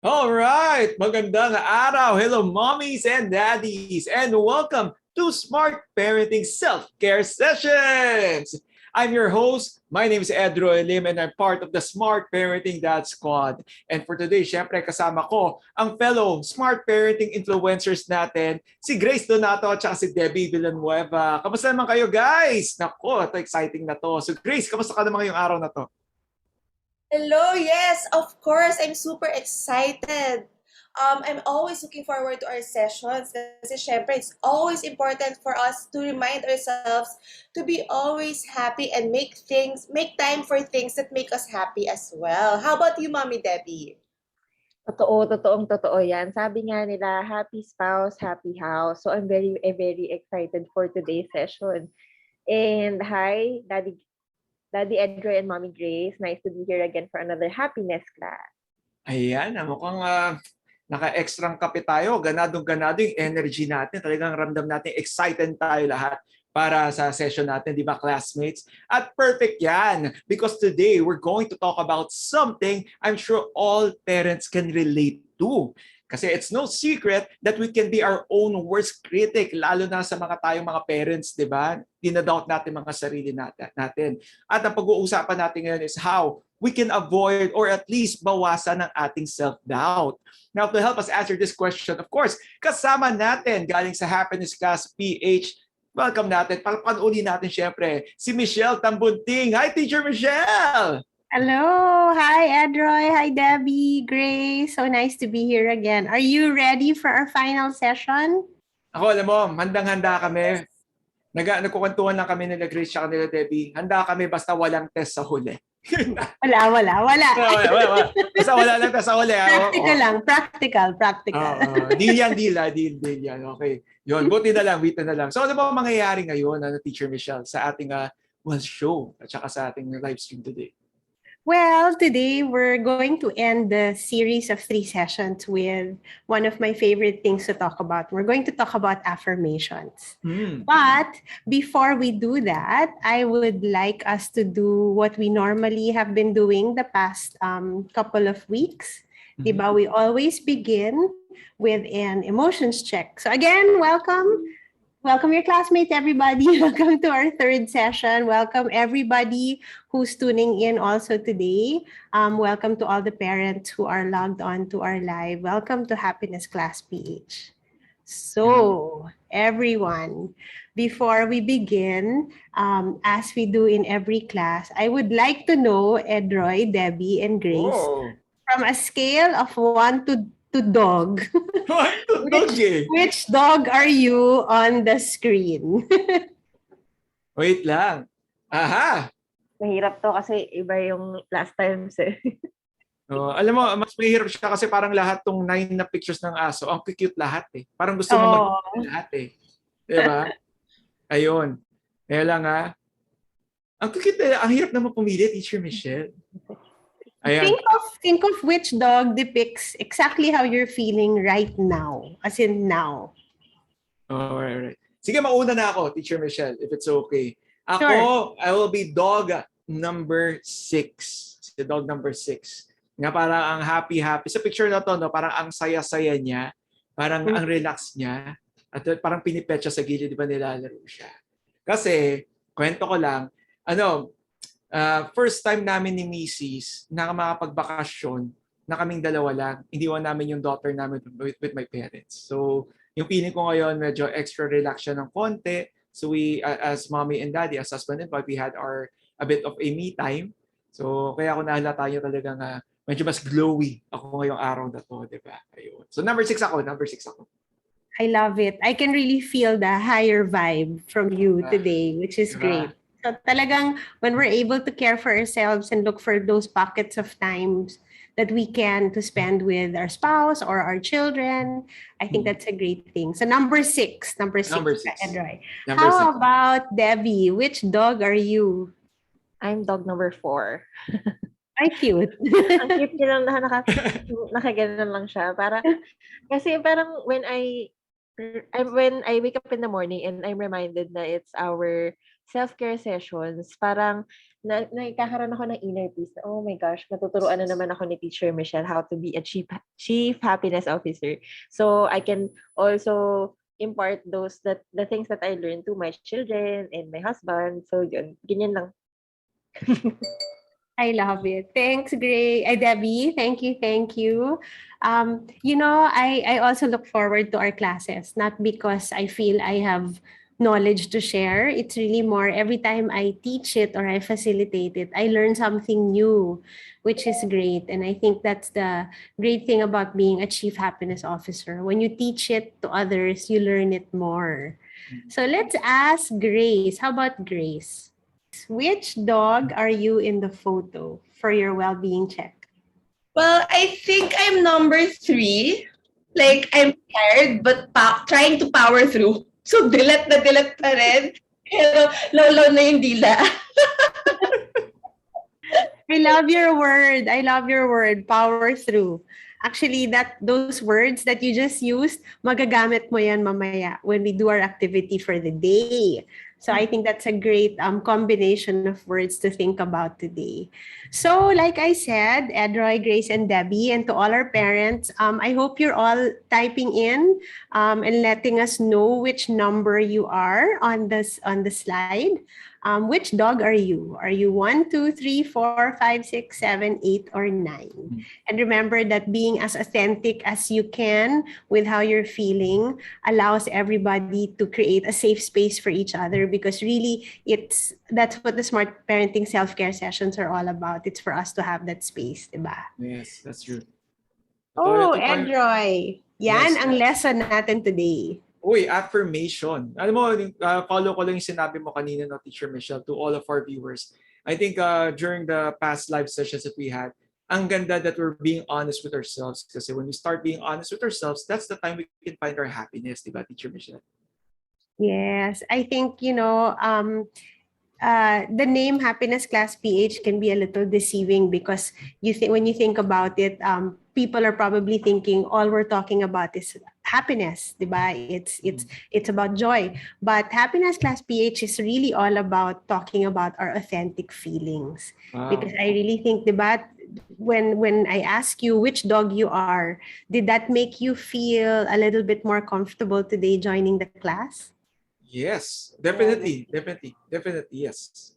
All right, magandang araw. Hello, mommies and daddies, and welcome to Smart Parenting Self-Care Sessions. I'm your host. My name is Edro Elim, and I'm part of the Smart Parenting Dad Squad. And for today, syempre kasama ko ang fellow Smart Parenting influencers natin, si Grace Donato at si Debbie Villanueva. Kamusta naman kayo, guys? Nako, ito exciting na to. So Grace, kamusta ka naman ngayong araw na to? Hello, yes, of course. I'm super excited. I'm always looking forward to our sessions kasi syempre it's always important for us to remind ourselves to be always happy and make time for things that make us happy as well. How about you, Mommy Debbie? Totoong-totoo yan. Sabi nga nila, happy spouse, happy house. So I'm very excited for today's session. And hi, Daddy Edgar and Mommy Grace. Nice to be here again for another happiness class. Ayan, mukhang naka-extrang kape tayo. Ganadong-ganado yung energy natin. Talagang ramdam natin, excited tayo lahat para sa session natin, di ba, classmates? At perfect yan because today we're going to talk about something I'm sure all parents can relate to. Kasi it's no secret that we can be our own worst critic, lalo na sa tayong mga parents, di ba? Dinadoubt natin mga sarili natin. At ang pag-uusapan natin ngayon is how we can avoid or at least bawasan ang ating self-doubt. Now, to help us answer this question, of course, kasama natin galing sa Happiness Class PH. Welcome natin. Palpanunin natin syempre si Michelle Tambunting. Hi, Teacher Michelle! Hello! Hi, Edroy! Hi, Debbie! Grace! So nice to be here again. Are you ready for our final session? Ako, alam mo, handang-handa kami. Nagkukwentuhan lang kami nila Grace at nila Debbie. Handa kami basta walang test sa huli. Wala. Basta wala lang test sa huli. Practical lang. Practical. Deal yan. Okay. Yun, buti na lang, wait na lang. So ano ba mangyayari ngayon, Teacher Michelle, sa ating show at saka sa ating live stream today? Well, today we're going to end the series of 3 sessions with one of my favorite things to talk about. We're going to talk about affirmations. But before we do that, I would like us to do what we normally have been doing the past couple of weeks. Diba? We always begin with an emotions check. So again, welcome your classmates, everybody. Welcome to our 3rd session. Welcome everybody who's tuning in also today. Welcome to all the parents who are logged on to our live. Welcome to Happiness Class PH. So, everyone, before we begin, as we do in every class, I would like to know, Edroy, Debbie, and Grace, from a scale of 1 to dog. Which dog are you on the screen? Wait lang. Aha! Mahirap to kasi iba yung last times eh. Alam mo, mas mahirap siya kasi parang lahat tong 9 na pictures ng aso, ang cute lahat eh. Parang gusto mo lahat eh. Diba? Ayun. Kaya lang ang cute eh. Ang hirap naman pumili, Teacher Michelle. Ayan. Think of which dog depicts exactly how you're feeling right now, as in now. Alright. Sige, mauna na ako, Teacher Michelle, if it's okay. Ako, sure. I will be dog number 6. Si dog number 6. Nga parang ang happy. Sa picture na to, no, parang ang saya-saya niya. Parang ang relax niya. At parang pinipet siya sa gilid, di ba nilalaro siya. Kasi, kwento ko lang, first time namin ni Mrs. na makapagbakasyon na kaming dalawa lang. Iniwan namin yung daughter namin with my parents. So, yung feeling ko ngayon, medyo extra relax siya ng konti. So we, as mommy and daddy, as husband and wife, we had a bit of a me time. So, kaya ako nahalata nyo talagang medyo mas glowy ako ngayong araw na to, di ba? Ayun. So, number 6 ako. I love it. I can really feel the higher vibe from you today, which is great. So talagang when we're able to care for ourselves and look for those pockets of times that we can to spend with our spouse or our children, I think that's a great thing. So number 6, Edroy. How about Debbie? Which dog are you? I'm dog number 4. Ay, cute. Ang cute niya lang nakaganon lang siya. Kasi parang when I wake up in the morning and I'm reminded na it's our self-care sessions, parang nagkakaroon ako ng inner peace na, oh my gosh, matuturuan na naman ako ni Teacher Michelle how to be a chief happiness officer. So I can also impart the things that I learned to my children and my husband. So yun, ganyan lang. I love it. Thanks, Gray. Debbie, thank you, thank you. I also look forward to our classes, not because I feel I have knowledge to share. It's really more every time I teach it or I facilitate it, I learn something new, which is great. And I think that's the great thing about being a chief happiness officer. When you teach it to others, you learn it more. So let's ask Grace. How about Grace? Which dog are you in the photo for your well-being check? Well, I think I'm number 3. Like, I'm tired, but trying to power through. So, dilat pa rin. Pero, low na yung dila. I love your word. I love your word. Power through. Actually, those words that you just used, magagamit mo yan mamaya when we do our activity for the day. So I think that's a great combination of words to think about today. So like I said, Edroy, Grace, and Debbie, and to all our parents, I hope you're all typing in and letting us know which number you are on the slide. Which dog are you? Are you 1, 2, 3, 4, 5, 6, 7, 8, or 9? And remember that being as authentic as you can with how you're feeling allows everybody to create a safe space for each other, because really that's what the Smart Parenting Self-Care sessions are all about. It's for us to have that space, diba? Yes, that's true. Oh, Edroy. Yan Yes. ang lesson natin today. Uy, affirmation. Alam mo, follow ko lang yung sinabi mo kanina, no, Teacher Michelle, to all of our viewers. I think during the past live sessions that we had, ang ganda that we're being honest with ourselves. Kasi when we start being honest with ourselves, that's the time we can find our happiness, di ba, Teacher Michelle? Yes, I think, the name Happiness Class PH can be a little deceiving, because when you think about it, people are probably thinking all we're talking about is happiness, diba? It's about joy. But Happiness Class PH is really all about talking about our authentic feelings. Wow. Because I really think, diba, when I ask you which dog you are, did that make you feel a little bit more comfortable today joining the class? Yes, definitely, yes.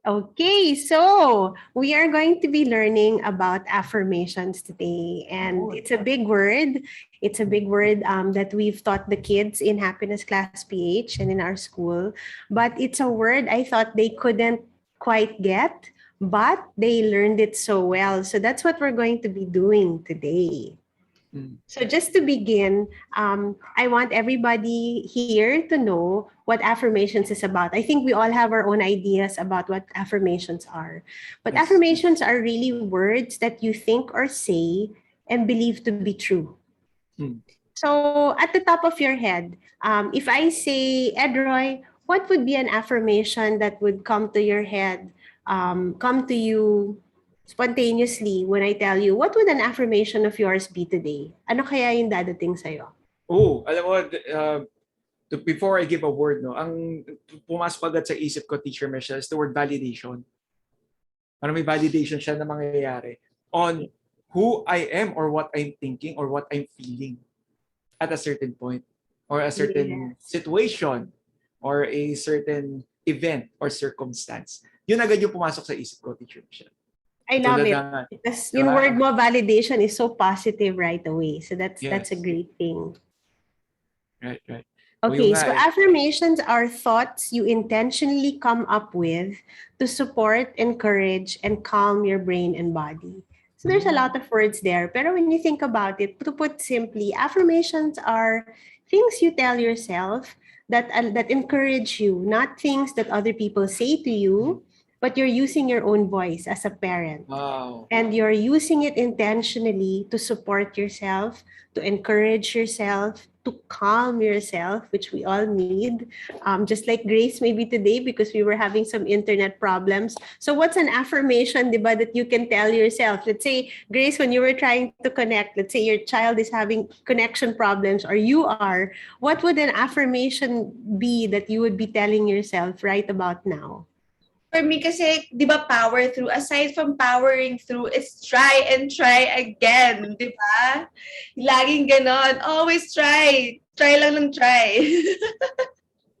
Okay, so we are going to be learning about affirmations today, and it's a big word. It's a big word that we've taught the kids in Happiness Class PH and in our school, but it's a word I thought they couldn't quite get, but they learned it so well. So that's what we're going to be doing today. So just to begin, I want everybody here to know what affirmations is about. I think we all have our own ideas about what affirmations are. But Yes. affirmations are really words that you think or say and believe to be true. So at the top of your head, if I say, Edroy, what would be an affirmation that would come to your head, come to you spontaneously when I tell you, what would an affirmation of yours be today? Ano kaya yung dadating sa'yo? Oh, alam mo, before I give a word, no, ang pumasok agad sa isip ko, Teacher Michelle, is the word validation. Parang may validation siya na mangyayari on who I am or what I'm thinking or what I'm feeling at a certain point or a certain situation or a certain event or circumstance. Yun agad yung pumasok sa isip ko, Teacher Michelle. I love it. Because yung word mo, validation, is so positive right away. So that's a great thing. Right. Okay, so affirmations are thoughts you intentionally come up with to support, encourage, and calm your brain and body. So there's a lot of words there. Pero when you think about it, to put simply, affirmations are things you tell yourself that encourage you, not things that other people say to you, but you're using your own voice as a parent. Wow. And you're using it intentionally to support yourself, to encourage yourself, to calm yourself, which we all need. Just like Grace maybe today, because we were having some internet problems. So what's an affirmation, diba, that you can tell yourself? Let's say, Grace, when you were trying to connect, let's say your child is having connection problems or you are, what would an affirmation be that you would be telling yourself right about now? For me kasi, di ba, power through. Aside from powering through, it's try and try again. Di ba? Laging ganon. Always try. Try lang ng try.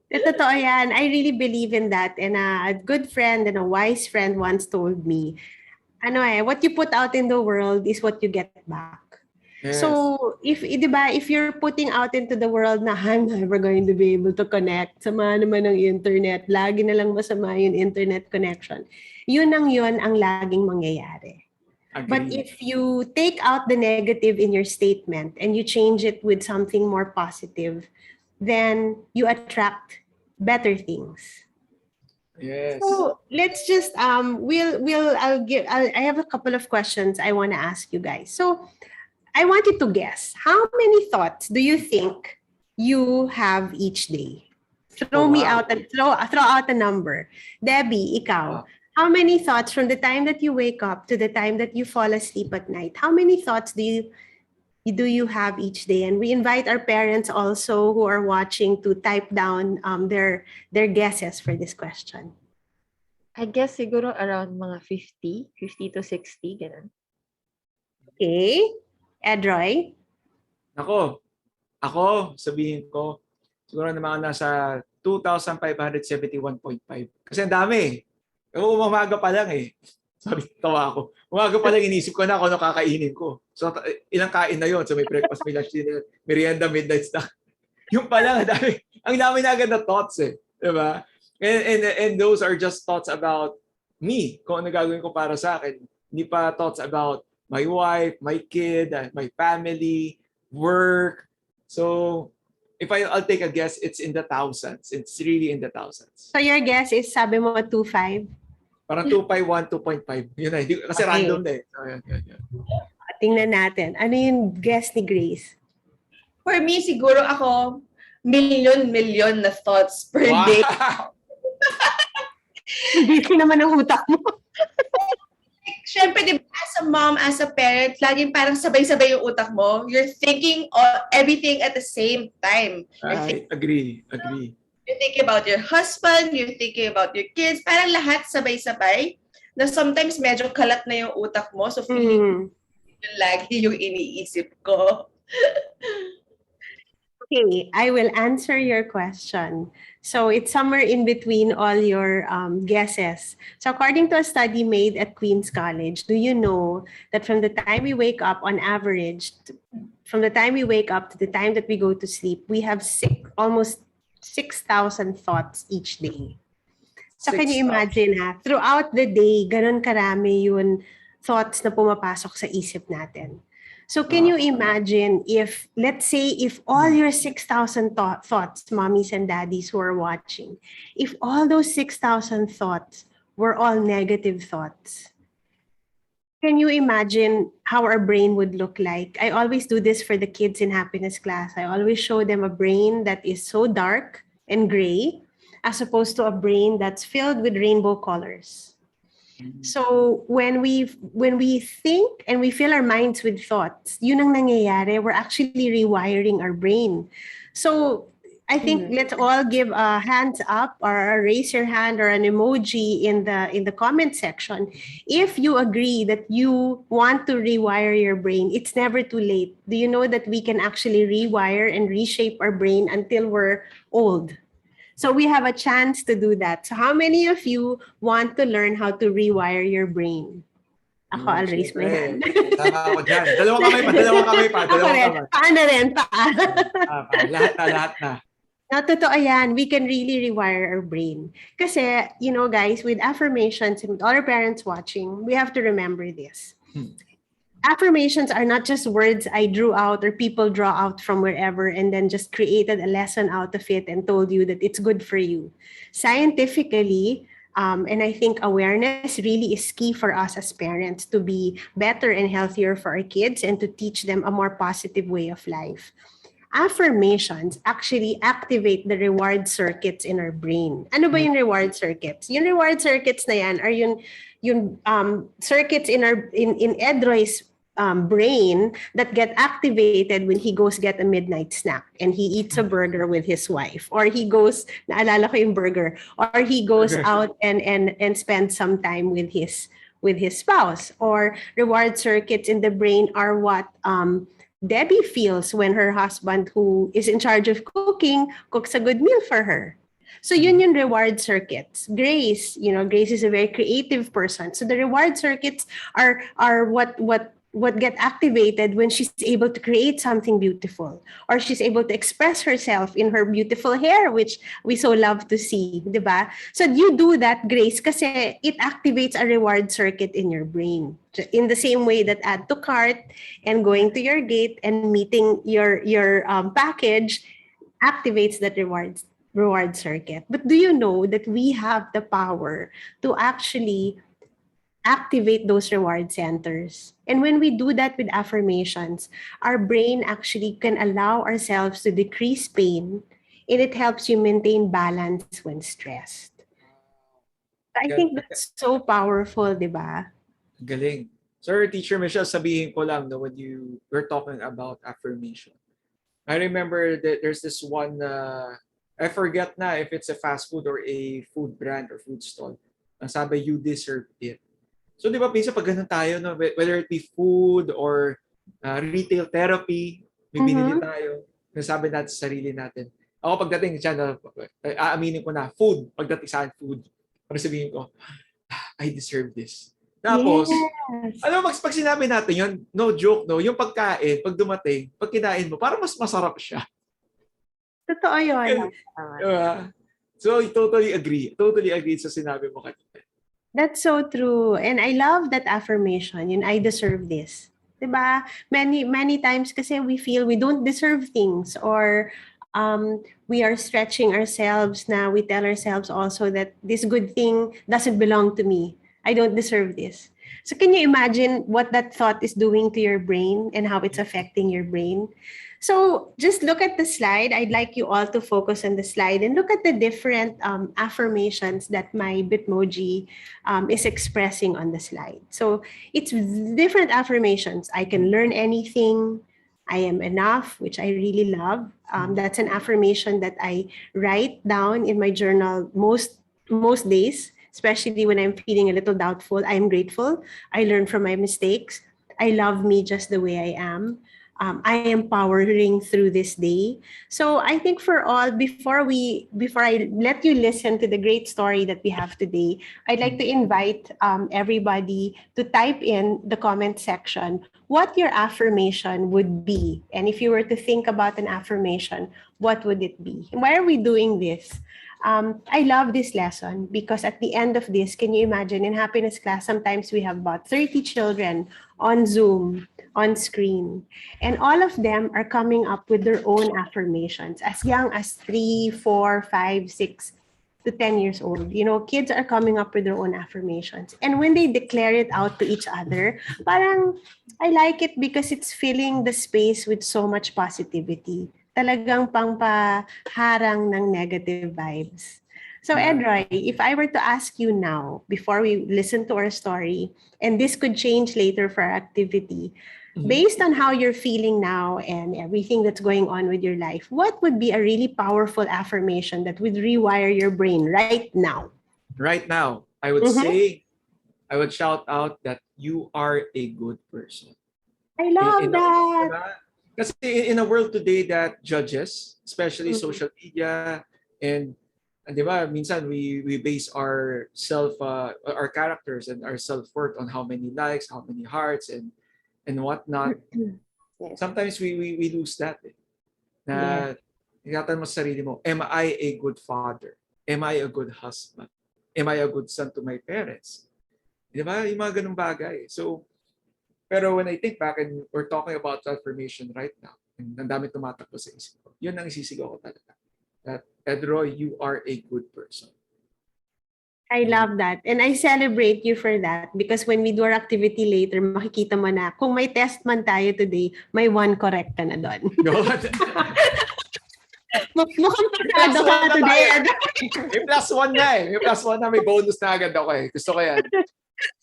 Totoo yan. I really believe in that. And a good friend and a wise friend once told me, what you put out in the world is what you get back. Yes. So, if you're putting out into the world na I'm never going to be able to connect, sama naman ng internet, lagi na lang masama yung internet connection, yun ang laging mangyayari. Agree. But if you take out the negative in your statement and you change it with something more positive, then you attract better things. Yes. So let's just I have a couple of questions I want to ask you guys. So I want you to guess, how many thoughts do you think you have each day? Throw out a number. Debbie, ikaw. How many thoughts from the time that you wake up to the time that you fall asleep at night? How many thoughts do you have each day? And we invite our parents also who are watching to type down their guesses for this question. I guess siguro around mga 50 to 60, ganun. Okay. Edroy? Ako, sabihin ko, siguro naman nasa 2,571.5. Kasi ang dami. Umaga pa lang eh. Sorry, tawa ako. Umaga pa lang inisip ko na kung ano kakainin ko. So, ilang kain na yon. So, may breakfast, may lunch, dinner, merienda, midnight snack. Yung pa lang, ang dami na agad na thoughts eh. Diba? And those are just thoughts about me. Kung ano gagawin ko para sa akin. Hindi pa thoughts about my wife, my kid, my family, work. So, if I'll take a guess, it's in the thousands. It's really in the thousands. So your guess is, sabi mo, 2.5? Parang 2.1, 2.5. Yun na. Kasi Okay. random na eh. So, yan. Tingnan natin. Ano yung guess ni Grace? For me, siguro ako, million na thoughts per Wow! day. Hindi ko naman ang utak mo. Siyempre, di ba, as a mom, as a parent, laging parang sabay-sabay yung utak mo. You're thinking everything at the same time. I agree. You're thinking about your husband, you're thinking about your kids, parang lahat sabay-sabay. Na sometimes medyo kalat na yung utak mo. So, feeling yun lagi yung iniisip ko. Okay, I will answer your question. So it's somewhere in between all your guesses. So according to a study made at Queen's College, do you know that from the time we wake up on average, from the time we wake up to the time that we go to sleep, we have almost 6,000 thoughts each day. So can you imagine throughout the day, ganun karami yung thoughts na pumapasok sa isip natin. So can you imagine if, let's say, if all your 6,000 thoughts, mommies and daddies who are watching, if all those 6,000 thoughts were all negative thoughts, can you imagine how our brain would look like? I always do this for the kids in happiness class. I always show them a brain that is so dark and gray, as opposed to a brain that's filled with rainbow colors. So when we think and we fill our minds with thoughts, yun ang nangyayari. We're actually rewiring our brain. So I think let's all give a hands up or raise your hand or an emoji in the comment section if you agree that you want to rewire your brain. It's never too late. Do you know that we can actually rewire and reshape our brain until we're old? So we have a chance to do that. So how many of you want to learn how to rewire your brain? Ako, I'll raise my hand. Tama ako dyan. Dalawang kamay pa. Paano rin? Lahat na. Totoo yan. We can really rewire our brain. Kasi, guys, with affirmations and with all our parents watching, we have to remember this. Affirmations are not just words I drew out or people draw out from wherever and then just created a lesson out of it and told you that it's good for you. Scientifically, and I think awareness really is key for us as parents to be better and healthier for our kids and to teach them a more positive way of life. Affirmations actually activate the reward circuits in our brain. Ano ba yung reward circuits? Yung reward circuits na yan are yung circuits in Edroy's brain that get activated when he goes get a midnight snack and he eats a burger with his wife, or he goes, naalala ko yung burger, or he goes Okay. out and spends some time with his spouse. Or reward circuits in the brain are what Debbie feels when her husband, who is in charge of cooking, cooks a good meal for her. So yun yung reward circuits. Grace, Grace is a very creative person. So the reward circuits are what get activated when she's able to create something beautiful, or she's able to express herself in her beautiful hair, which we so love to see, di ba? So you do that, Grace, kasi it activates a reward circuit in your brain. In the same way that add to cart and going to your gate and meeting your package activates that reward circuit. But do you know that we have the power to actually activate those reward centers? And when we do that with affirmations, our brain actually can allow ourselves to decrease pain, and it helps you maintain balance when stressed. I think that's so powerful, di ba? Galing. Sir, Teacher Michelle, sabihin ko lang, when you were talking about affirmation, I remember that there's this one, I forget na if it's a fast food or a food brand or food stall. Ang sabi, you deserve it. So di ba, minsan pag ganun tayo, no, whether it be food or retail therapy, may binili tayo, nasabi natin sa sarili natin. Ako pagdating dyan, aaminin ko na, food, pagdating sa akin, food. Para sabihin ko, I deserve this. Tapos, Yes. pag sinabi natin yun, no joke, no, yung pagkain, pag dumating, pag kinain mo, parang mas masarap siya. Totoo yun. Diba? So, I totally agree. Totally agree sa sinabi mo kanina. That's so true. And I love that affirmation, I deserve this. Diba? Many times kasi we feel we don't deserve things, or we are stretching ourselves na we tell ourselves also that this good thing doesn't belong to me. I don't deserve this. So can you imagine what that thought is doing to your brain and how it's affecting your brain? So just look at the slide. I'd like you all to focus on the slide and look at the different affirmations that my Bitmoji is expressing on the slide. So it's different affirmations. I can learn anything. I am enough, which I really love. That's an affirmation that I write down in my journal most days, especially when I'm feeling a little doubtful. I am grateful. I learn from my mistakes. I love me just the way I am. I am powering through this day. So I think for all, before I let you listen to the great story that we have today, I'd like to invite everybody to type in the comment section what your affirmation would be. And if you were to think about an affirmation, what would it be? And why are we doing this? I love this lesson because at the end of this, can you imagine, in happiness class, sometimes we have about 30 children on Zoom, on screen, and all of them are coming up with their own affirmations as young as 3, 4, 5, 6 to 10 years old. Kids are coming up with their own affirmations. And when they declare it out to each other, parang I like it because it's filling the space with so much positivity. Talagang pangpaharang ng negative vibes. So Edroy, if I were to ask you now, before we listen to our story, and this could change later for our activity, based on how you're feeling now and everything that's going on with your life, what would be a really powerful affirmation that would rewire your brain right now? Right now, I would say, I would shout out that you are a good person. I love that. Kasi in a world today that judges, especially social media, and di ba, minsan we base our characters and our self-worth on how many likes, how many hearts, and whatnot. Yes. Sometimes we lose that. Na tingatan mo sa sarili mo, am I a good father? Am I a good husband? Am I a good son to my parents? Di ba? Yung mga ganung bagay. So, pero when I think back and we're talking about affirmation right now, and ang dami tumatakbo sa isip ko, yun ang isisigaw ko talaga. That, Edroy, you are a good person. I love that. And I celebrate you for that because when we do our activity later, makikita mo na, kung may test man tayo today, may 1 correct ka na doon. Mukhang pasado ka today. May +1 na eh. May +1 na, may bonus na agad ako eh. Gusto ko yan.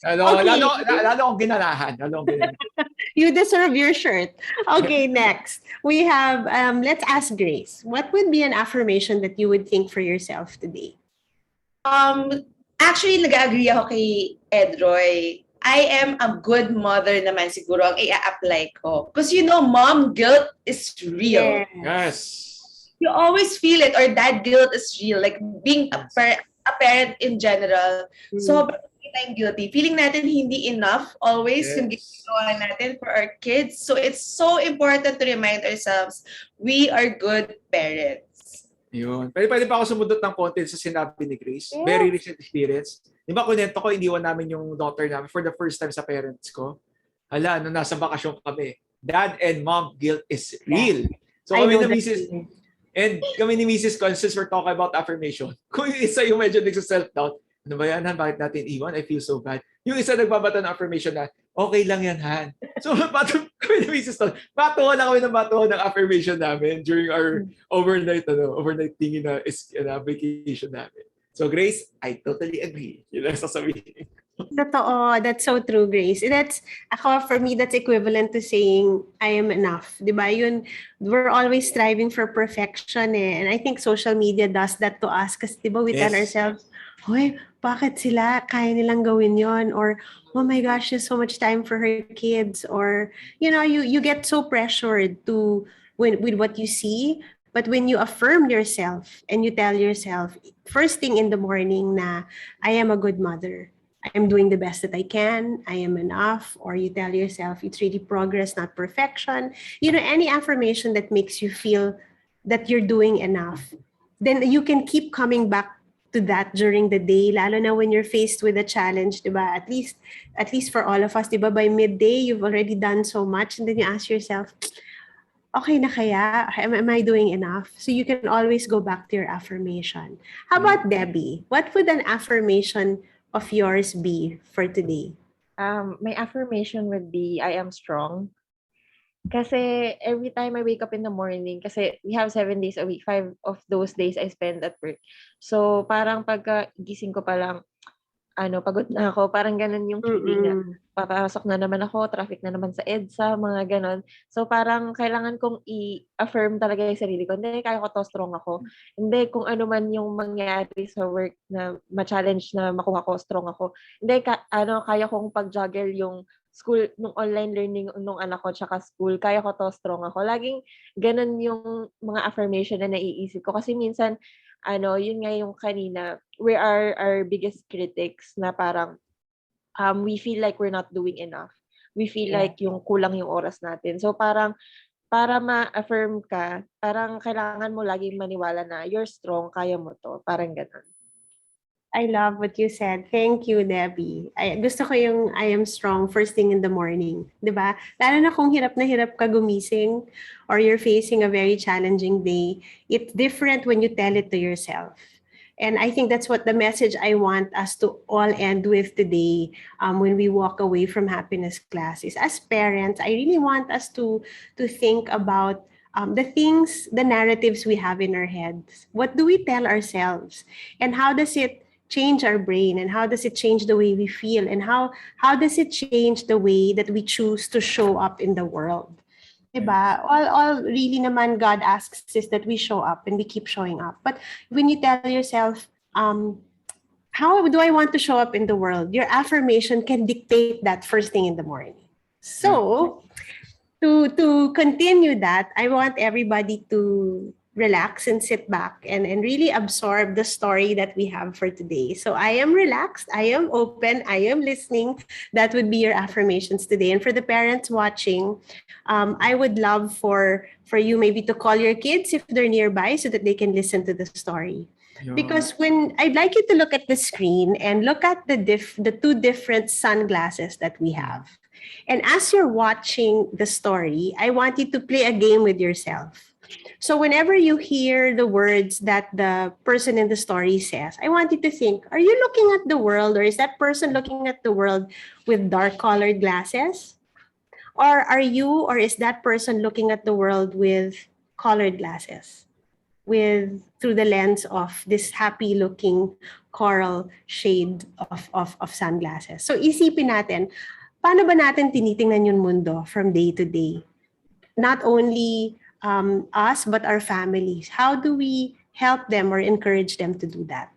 Lalo, Okay. lalo akong ginanahan. Lalo akong ginanahan. You deserve your shirt. Okay, next. We have, let's ask Grace. What would be an affirmation that you would think for yourself today? Actually, nag-agree ako kay Edroy. I am a good mother naman siguro ang i-apply ko. Because mom guilt is real. Yes. You always feel it, or dad guilt is real. Like being a parent in general. Sobrang tayong guilty. Feeling natin hindi enough always yung ginagawa natin for our kids. So it's so important to remind ourselves, we are good parents. Yun. Pwede pa ako sumundot ng konti sa sinabi ni Grace. Yeah. Very recent experience. Di ba kunento ko, iniwan namin yung daughter namin for the first time sa parents ko. Hala, nung nasa bakasyon kami, dad and mom guilt is real. So I kami know na that Mrs. feeling. And kami ni Mrs. Con, since we're talking about affirmation, kung yung isa yung medyo nagsa-self-doubt, ano ba yan, Han? Bakit natin iwan? I feel so bad. Yung isa nagbabata ng affirmation na, okay lang yan, Han. So, kami ni Mrs. Con, batuhan na kami ng batuhan ng affirmation namin during our overnight thingy na vacation namin. So, Grace, I totally agree. Yun ang sasabihin. Totoo. That's so true, Grace. For me, that's equivalent to saying, I am enough. Diba? Yun, we're always striving for perfection eh. And I think social media does that to us kasi diba, we tell ourselves, hoy, bakit sila kaya nilang gawin yon? Or, oh my gosh, there's so much time for her kids. Or, you get so pressured with what you see. But when you affirm yourself and you tell yourself, first thing in the morning na, I am a good mother. I am doing the best that I can. I am enough. Or you tell yourself, it's really progress, not perfection. Any affirmation that makes you feel that you're doing enough, then you can keep coming back to that during the day, lalo na when you're faced with a challenge, diba? At least for all of us, diba? By midday, you've already done so much, and then you ask yourself, okay na kaya? Am I doing enough? So you can always go back to your affirmation. How about Debbie? What would an affirmation of yours be for today? My affirmation would be, I am strong. Kasi every time I wake up in the morning, kasi we have 7 days a week, 5 of those days I spend at work. So parang pagka gising ko pa lang, pagod na ako. Parang ganun yung feeling na papasok na naman ako, traffic na naman sa EDSA, mga ganon. So parang kailangan kong i-affirm talaga yung sarili ko. Hindi, kaya ko to, strong ako. Hindi, kung ano man yung mangyari sa work na ma-challenge na makuha ko, strong ako. Hindi, kaya kong pag-juggle yung school, nung online learning nung anak ko, tsaka school, kaya ko to, strong ako. Laging ganun yung mga affirmation na naiisip ko. Kasi minsan, yun nga yung kanina, we are our biggest critics na parang we feel like we're not doing enough. We feel like yung kulang yung oras natin. So parang para ma-affirm ka, parang kailangan mo laging maniwala na you're strong, kaya mo to. Parang ganun. I love what you said. Thank you, Debbie. Gusto ko yung I am strong first thing in the morning. Diba? Lalo na kung hirap na hirap ka gumising or you're facing a very challenging day, it's different when you tell it to yourself. And I think that's what the message I want us to all end with today when we walk away from happiness classes. As parents, I really want us to think about the narratives we have in our heads. What do we tell ourselves? And how does it change our brain, and how does it change the way we feel, and how does it change the way that we choose to show up in the world? Diba? All really naman God asks is that we show up and we keep showing up. But when you tell yourself, how do I want to show up in the world? Your affirmation can dictate that first thing in the morning. So to continue that, I want everybody to relax and sit back and really absorb the story that we have for today. So I am relaxed, I am open, I am listening. That would be your affirmations today. And for the parents watching, I would love for you maybe to call your kids if they're nearby so that they can listen to the story. Yeah. Because when I'd like you to look at the screen and look at the two different sunglasses that we have. And as you're watching the story, I want you to play a game with yourself. So whenever you hear the words that the person in the story says, I want you to think, are you looking at the world, or is that person looking at the world with dark-colored glasses? Or is that person looking at the world with colored glasses? through the lens of this happy looking coral shade of sunglasses. So isipin natin, paano ba natin tinitingnan yung mundo from day to day? Not only us, but our families. How do we help them or encourage them to do that?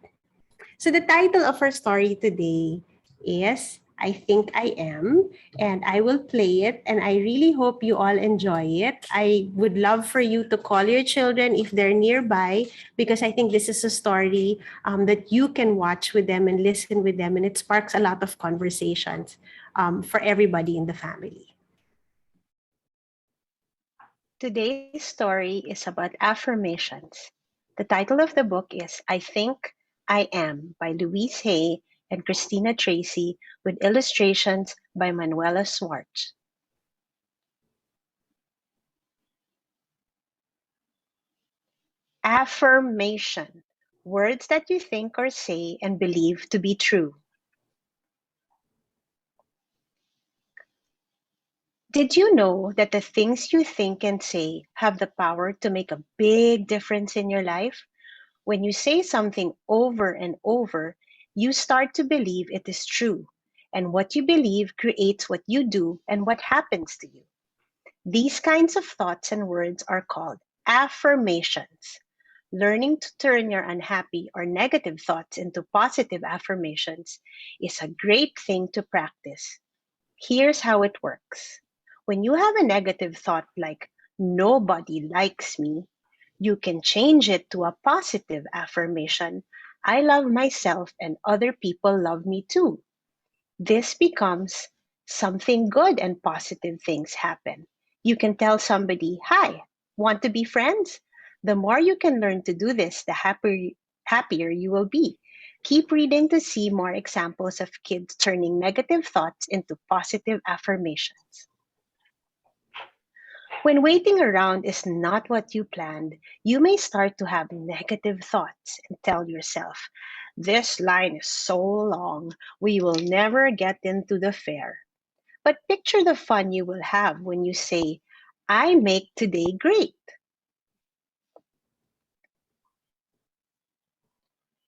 So the title of our story today is I Think I Am, and I will play it, and I really hope you all enjoy it. I would love for you to call your children if they're nearby, because I think this is a story that you can watch with them and listen with them, and it sparks a lot of conversations for everybody in the family. Today's story is about affirmations. The title of the book is I Think I Am by Louise Hay and Christina Tracy, with illustrations by Manuela Swartz. Affirmation. Words that you think or say and believe to be true. Did you know that the things you think and say have the power to make a big difference in your life? When you say something over and over, you start to believe it is true. And what you believe creates what you do and what happens to you. These kinds of thoughts and words are called affirmations. Learning to turn your unhappy or negative thoughts into positive affirmations is a great thing to practice. Here's how it works. When you have a negative thought like, nobody likes me, you can change it to a positive affirmation. I love myself and other people love me too. This becomes something good and positive things happen. You can tell somebody, hi, want to be friends? The more you can learn to do this, the happier you will be. Keep reading to see more examples of kids turning negative thoughts into positive affirmations. When waiting around is not what you planned, you may start to have negative thoughts and tell yourself, this line is so long, we will never get into the fair. But picture the fun you will have when you say, I make today great.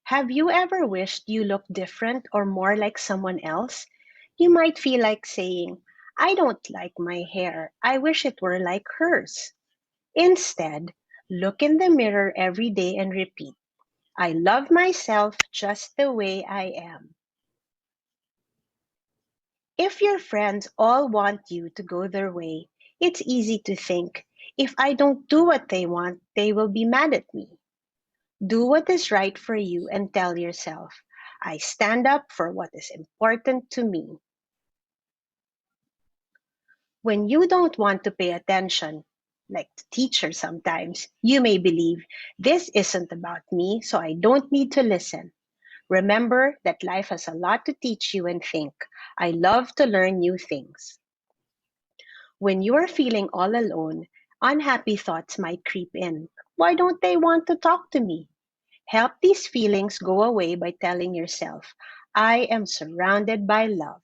Have you ever wished you looked different or more like someone else? You might feel like saying, I don't like my hair. I wish it were like hers. Instead, look in the mirror every day and repeat, I love myself just the way I am. If your friends all want you to go their way, it's easy to think, if I don't do what they want, they will be mad at me. Do what is right for you and tell yourself, I stand up for what is important to me. When you don't want to pay attention, like the teacher sometimes, you may believe, this isn't about me, so I don't need to listen. Remember that life has a lot to teach you and think. I love to learn new things. When you are feeling all alone, unhappy thoughts might creep in. Why don't they want to talk to me? Help these feelings go away by telling yourself, I am surrounded by love.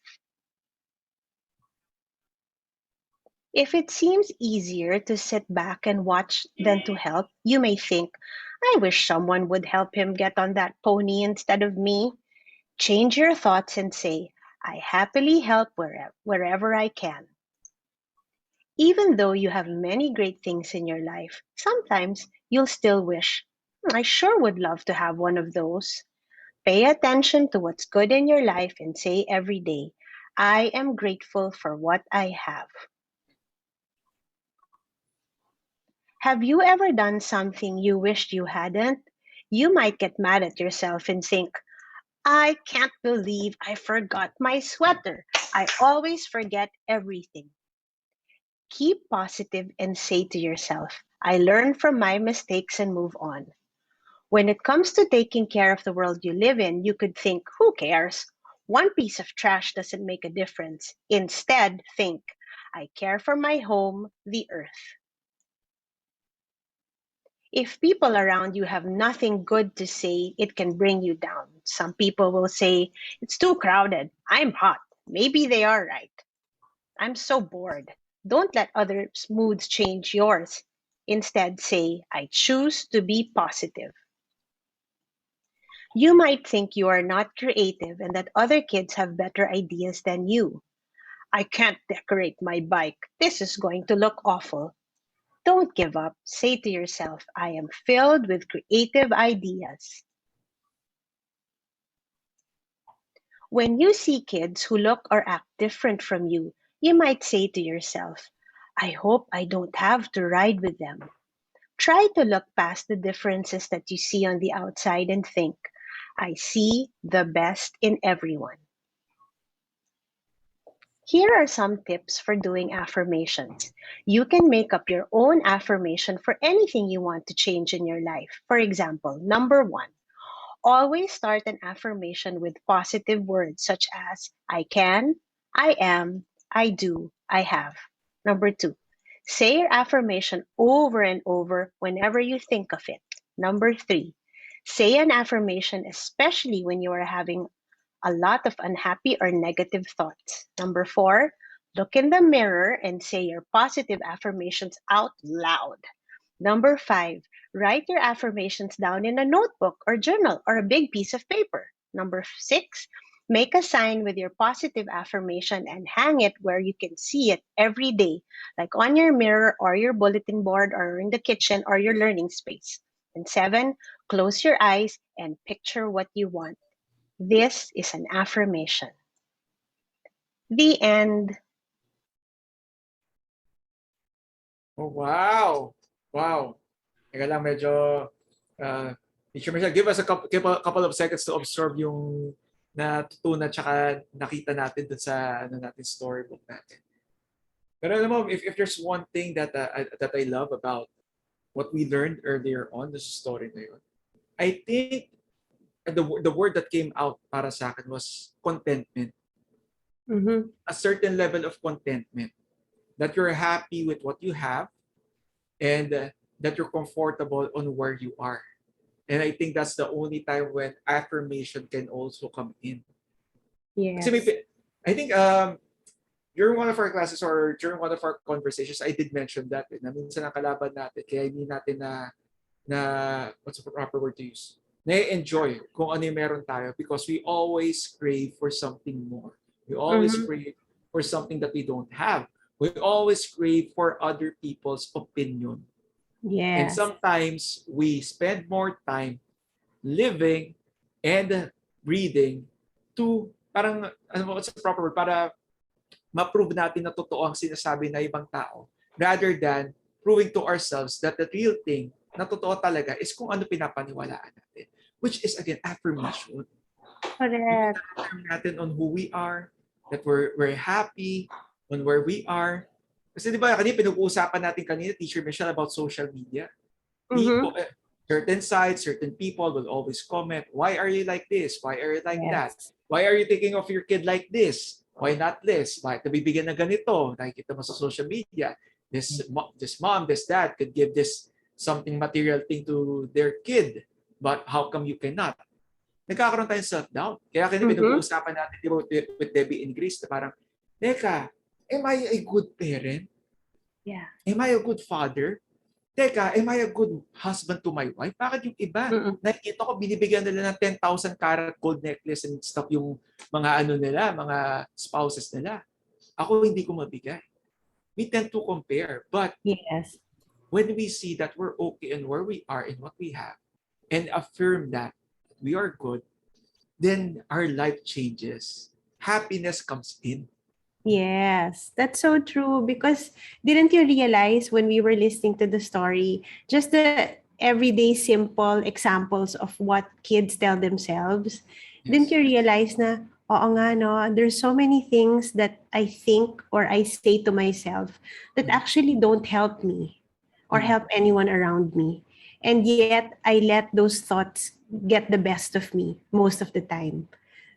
If it seems easier to sit back and watch than to help, you may think, I wish someone would help him get on that pony instead of me. Change your thoughts and say, I happily help wherever I can. Even though you have many great things in your life, sometimes you'll still wish, I sure would love to have one of those. Pay attention to what's good in your life and say every day, I am grateful for what I have. Have you ever done something you wished you hadn't? You might get mad at yourself and think, I can't believe I forgot my sweater. I always forget everything. Keep positive and say to yourself, I learn from my mistakes and move on. When it comes to taking care of the world you live in, you could think, who cares? One piece of trash doesn't make a difference. Instead, think, I care for my home, the earth. If people around you have nothing good to say, it can bring you down. Some people will say, it's too crowded. I'm hot. Maybe they are right. I'm so bored. Don't let others' moods change yours. Instead, say, I choose to be positive. You might think you are not creative and that other kids have better ideas than you. I can't decorate my bike. This is going to look awful. Don't give up. Say to yourself, I am filled with creative ideas. When you see kids who look or act different from you might say to yourself, I hope I don't have to ride with them. Try to look past the differences that you see on the outside and think, I see the best in everyone. Here are some tips for doing affirmations. You can make up your own affirmation for anything you want to change in your life. For example, number 1, always start an affirmation with positive words such as I can, I am, I do, I have. Number 2, say your affirmation over and over whenever you think of it. Number 3, say an affirmation especially when you are having a lot of unhappy or negative thoughts. Number 4, look in the mirror and say your positive affirmations out loud. Number 5, write your affirmations down in a notebook or journal or a big piece of paper. Number 6, make a sign with your positive affirmation and hang it where you can see it every day, like on your mirror or your bulletin board or in the kitchen or your learning space. And 7, close your eyes and picture what you want. This is an affirmation. The end. Oh, wow. Wow. Teka lang, medyo, Teacher Michelle, give us a couple of seconds to absorb yung natutunan tsaka nakita natin dun sa storybook natin. Pero alam mo, if there's one thing that I love about what we learned earlier on this story na yun, I think the word that came out para sa akin was contentment. Mm-hmm. A certain level of contentment. That you're happy with what you have and that you're comfortable on where you are. And I think that's the only time when affirmation can also come in. Yes. Kasi I think during one of our classes or during one of our conversations, I did mention that na minsan ang kalaban natin, kaya hindi natin na what's the proper word to use? Na-enjoy kung ano yung meron tayo because we always crave for something more. We always crave for something that we don't have. We always crave for other people's opinion. Yes. And sometimes we spend more time living and breathing to parang what's the proper word para ma-prove natin na totoo ang sinasabi na ibang tao rather than proving to ourselves that the real thing na totoo talaga is kung ano pinapaniwalaan natin, which is again affirmation. Correct. Natin on who we are, that we're happy on where we are. Kasi di ba kanina pinag-uusapan natin kanina, Teacher Michelle, about social media. People, certain sites, certain people will always comment, why are you like this? Why are you like that? Why are you thinking of your kid like this? Why not this? Bakit nabibigyan na ganito? Nakikita mo sa social media. This mom, this dad could give this something material thing to their kid. But how come you cannot? Nagkakaroon tayong self-doubt. Kaya kanina pinag-uusapan natin with Debbie and Grace na parang, teka, am I a good parent? Yeah. Am I a good father? Teka, am I a good husband to my wife? Bakit yung iba? Nakikita ko, binibigyan nila ng 10,000 karat gold necklace and stuff yung mga mga spouses nila. Ako hindi ko mabigay. We tend to compare. But yes, when we see that we're okay and where we are and what we have, and affirm that we are good, then our life changes. Happiness comes in. Yes, that's so true. Because didn't you realize when we were listening to the story, just the everyday simple examples of what kids tell themselves, didn't you realize na, oo nga no, there's so many things that I think or I say to myself that actually don't help me or help anyone around me. And yet I let those thoughts get the best of me most of the time.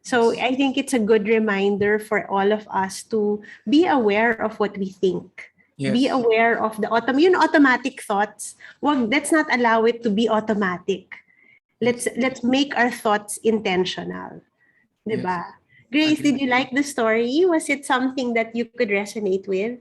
So I think it's a good reminder for all of us to be aware of what we think. Yes. Be aware of the automatic thoughts. Well, let's not allow it to be automatic. Let's make our thoughts intentional. Diba? Grace, did you like the story? Was it something that you could resonate with?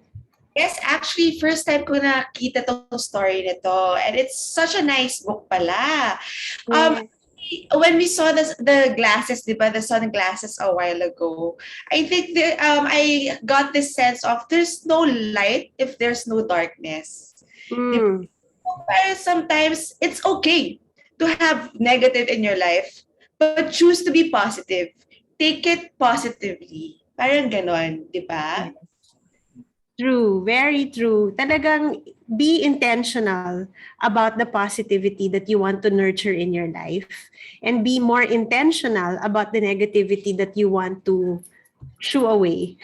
Yes, actually, first time ko nakita tong story nito. And it's such a nice book pala. Um, Yes. when we saw the glasses, di ba, the sunglasses a while ago, I think I got this sense of there's no light if there's no darkness. Di ba? Mm. Pero sometimes it's okay to have negative in your life, but choose to be positive. Take it positively. Parang ganon, di ba? Yes. True, very true. Talagang be intentional about the positivity that you want to nurture in your life and be more intentional about the negativity that you want to shoo away.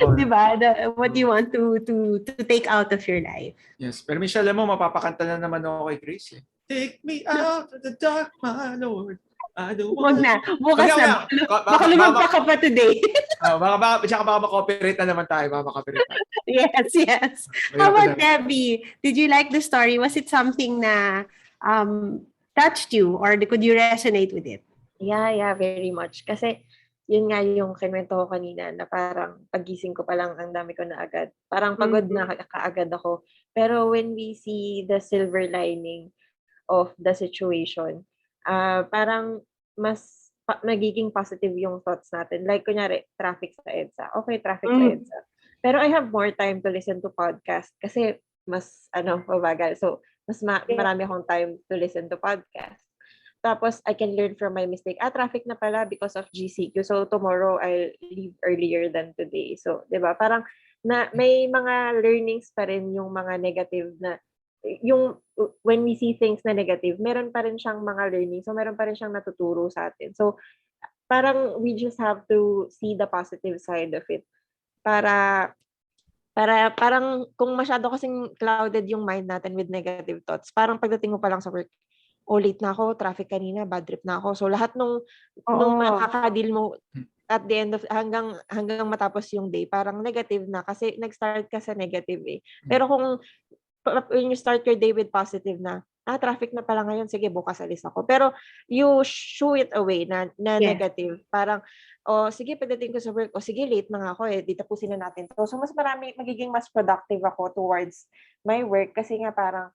Oh, 'Di ba? What you want to take out of your life. yes. Pero Michelle, alam mo, mapapakanta na naman ako kay Chris. Eh. Take me out of the dark, my Lord. I don't Wag want na. to... Bukas Wag na. Baka, Baka lumagpa ka pa today. baka makopirate na naman tayo. Baka makopirate tayo. Yes, yes. How about Debbie? Did you like the story? Was it something na touched you or could you resonate with it? Yeah, very much. Kasi yun nga yung kinuwento ko kanina na parang pagising ko pa lang ang dami ko na agad. Parang pagod na kaagad ako. Pero when we see the silver lining of the situation, parang mas nagiging positive yung thoughts natin. Like kunyari, traffic sa EDSA. Okay, traffic sa EDSA. Pero I have more time to listen to podcast kasi mas mabagal. So, mas marami akong time to listen to podcast. Tapos, I can learn from my mistake. Traffic na pala because of GCQ. So, tomorrow, I'll leave earlier than today. So, di ba? Parang may mga learnings pa rin yung mga negative na, yung when we see things na negative, meron pa rin siyang mga learning. So, meron pa rin siyang natuturo sa atin. So, parang we just have to see the positive side of it. Para parang kung masyado kasing clouded yung mind natin with negative thoughts, parang pagdating mo pa lang sa work, late na ako, traffic kanina, bad trip na ako. So lahat nung makaka-deal mo at the end of hanggang matapos yung day, parang negative na kasi nag-start ka sa negative eh. Pero kung when you start your day with positive na, traffic na pala ngayon, sige, bukas alis ako. Pero you shoo it away na negative. Parang, sige, pagdating ko sa work, sige, late na nga ako eh, di tapusin na natin to. So, mas magiging mas productive ako towards my work kasi nga parang,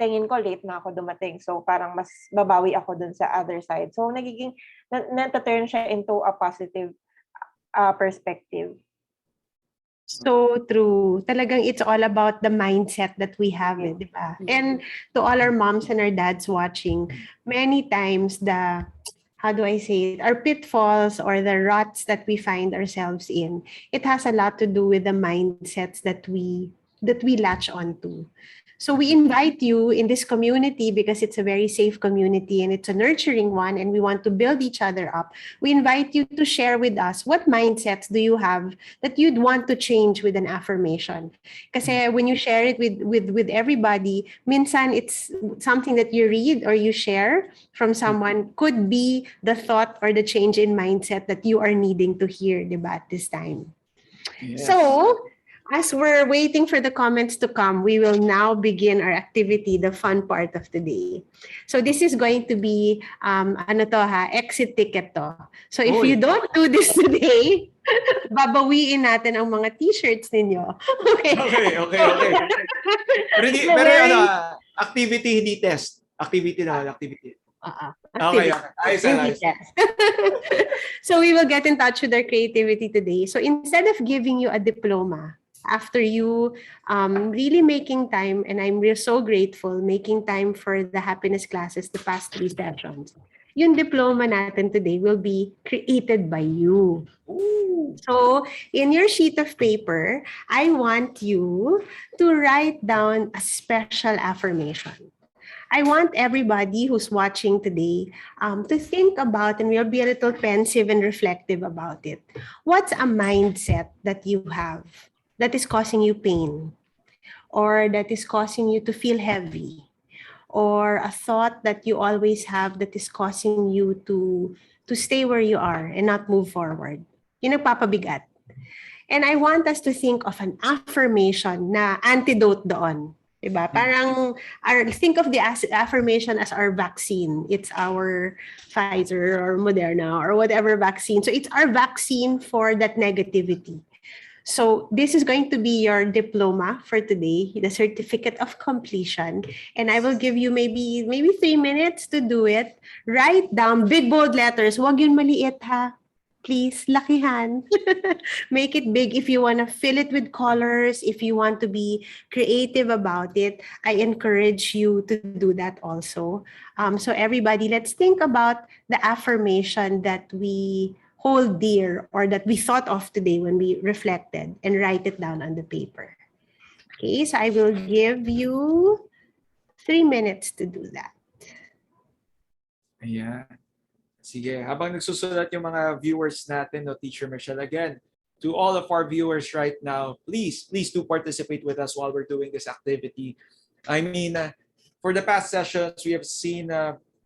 tingin ko late na ako dumating. So, parang mas babawi ako dun sa other side. So, nagiging, na-turn siya into a positive perspective. So true. Talagang it's all about the mindset that we have, di ba? And to all our moms and our dads watching, many times how do I say it, our pitfalls or the ruts that we find ourselves in, it has a lot to do with the mindsets that we latch onto. So we invite you in this community because it's a very safe community and it's a nurturing one and we want to build each other up. We invite you to share with us what mindsets do you have that you'd want to change with an affirmation. Kasi when you share it with everybody, minsan it's something that you read or you share from someone could be the thought or the change in mindset that you are needing to hear, diba, at this time. Yes. So, as we're waiting for the comments to come, we will now begin our activity, the fun part of the day. So this is going to be, exit ticket to. So if you don't do this today, babawiin natin ang mga t-shirts ninyo. Okay. Pero activity, hindi test. Activity na, activity. Okay. So we will get in touch with our creativity today. So instead of giving you a diploma, after you really making time, and I'm so grateful, making time for the happiness classes the past 3 sessions, yung diploma natin today will be created by you. Ooh. So in your sheet of paper, I want you to write down a special affirmation. I want everybody who's watching today to think about, and we'll be a little pensive and reflective about it. What's a mindset that you have that is causing you pain, or that is causing you to feel heavy, or a thought that you always have that is causing you to stay where you are and not move forward? Yung nagpapabigat. And I want us to think of an affirmation na antidote doon. Diba? Parang, think of the affirmation as our vaccine. It's our Pfizer or Moderna or whatever vaccine. So it's our vaccine for that negativity. So this is going to be your diploma for today, the certificate of completion. And I will give you maybe 3 minutes to do it. Write down big bold letters. Wag yun maliit ha. Please, lakihan. Make it big if you want to fill it with colors, if you want to be creative about it. I encourage you to do that also. So everybody, let's think about the affirmation that we hold dear or that we thought of today when we reflected and write it down on the paper. Okay, so I will give you 3 minutes to do that. Ayan. Sige, habang nagsusulat yung mga viewers natin, no, Teacher Michelle, again, to all of our viewers right now, please do participate with us while we're doing this activity. I mean, for the past sessions, we have seen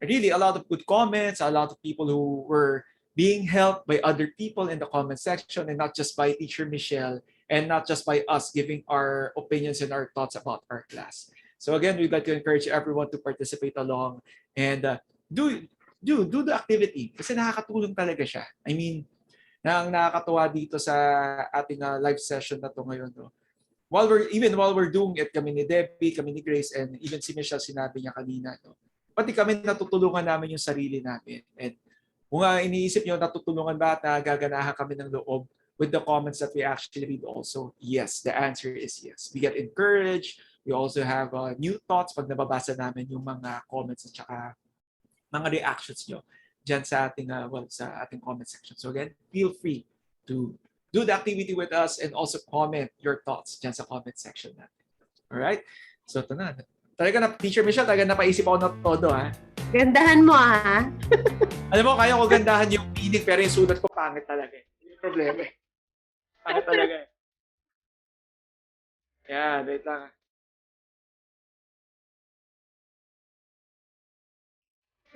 really a lot of good comments, a lot of people who were being helped by other people in the comment section, and not just by Teacher Michelle, and not just by us giving our opinions and our thoughts about our class. So again, we'd like to encourage everyone to participate along and do the activity kasi nakakatulong talaga siya. I mean, ang nakakatuwa dito sa ating live session na to ngayon, no. While we're doing it, kami ni Debbie, kami ni Grace, and even si Michelle, sinabi niya kanina, no. Pati kami natutulungan namin yung sarili namin. And kung iniisip niyo natutulungan ba at nagaganahan kami ng loob with the comments that we actually read also, yes, the answer is yes. We get encouraged. We also have new thoughts pag nababasa namin yung mga comments at saka mga reactions nyo dyan sa ating, sa ating comment section. So again, feel free to do the activity with us and also comment your thoughts dyan sa comment section natin. Alright? So ito na. Talaga na, Teacher Michelle, talaga napaisip ako na todo, ha? Gandahan mo ha. Alam mo, kaya ko gandahan yung meaning pero yung sulat ko pangit talaga. Yung problema eh. Pangit talaga eh. Yan, wait lang.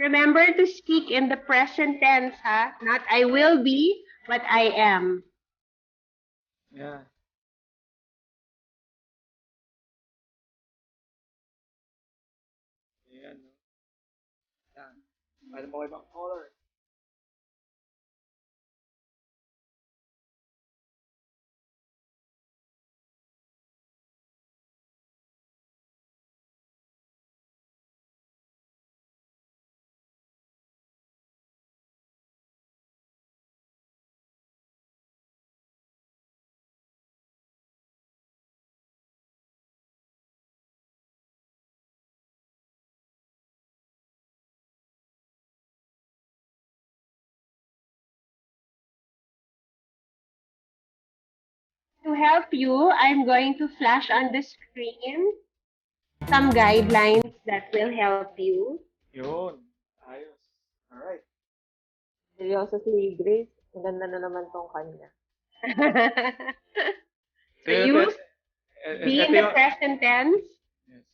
Remember to speak in the present tense, ha? Not I will be, but I am. Yan. Yan. Yan. Paano mo kayo mga color? To help you, I'm going to flash on the screen some guidelines that will help you. Yun. Ayos. Alright. Seryoso si Grace. Ang ganda na naman tong kanya. So you be in the present tense. Yes.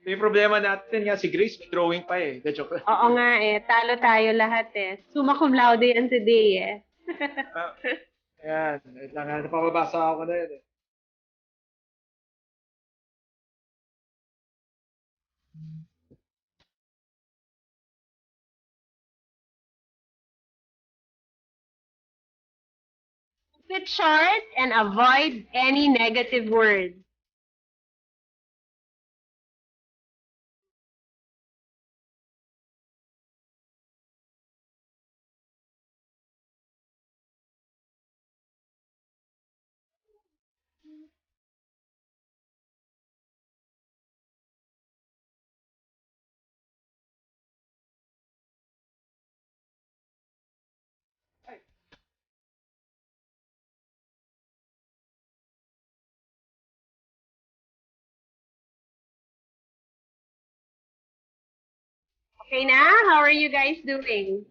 Ito yung problema natin nga, si Grace may drawing pa eh. The joke. Oo nga eh, talo tayo lahat eh. Summa cum laude yan today eh. Ayan. Wait lang, napapabasa ako na yun eh. Keep it short and avoid any negative words. Okay na? How are you guys doing?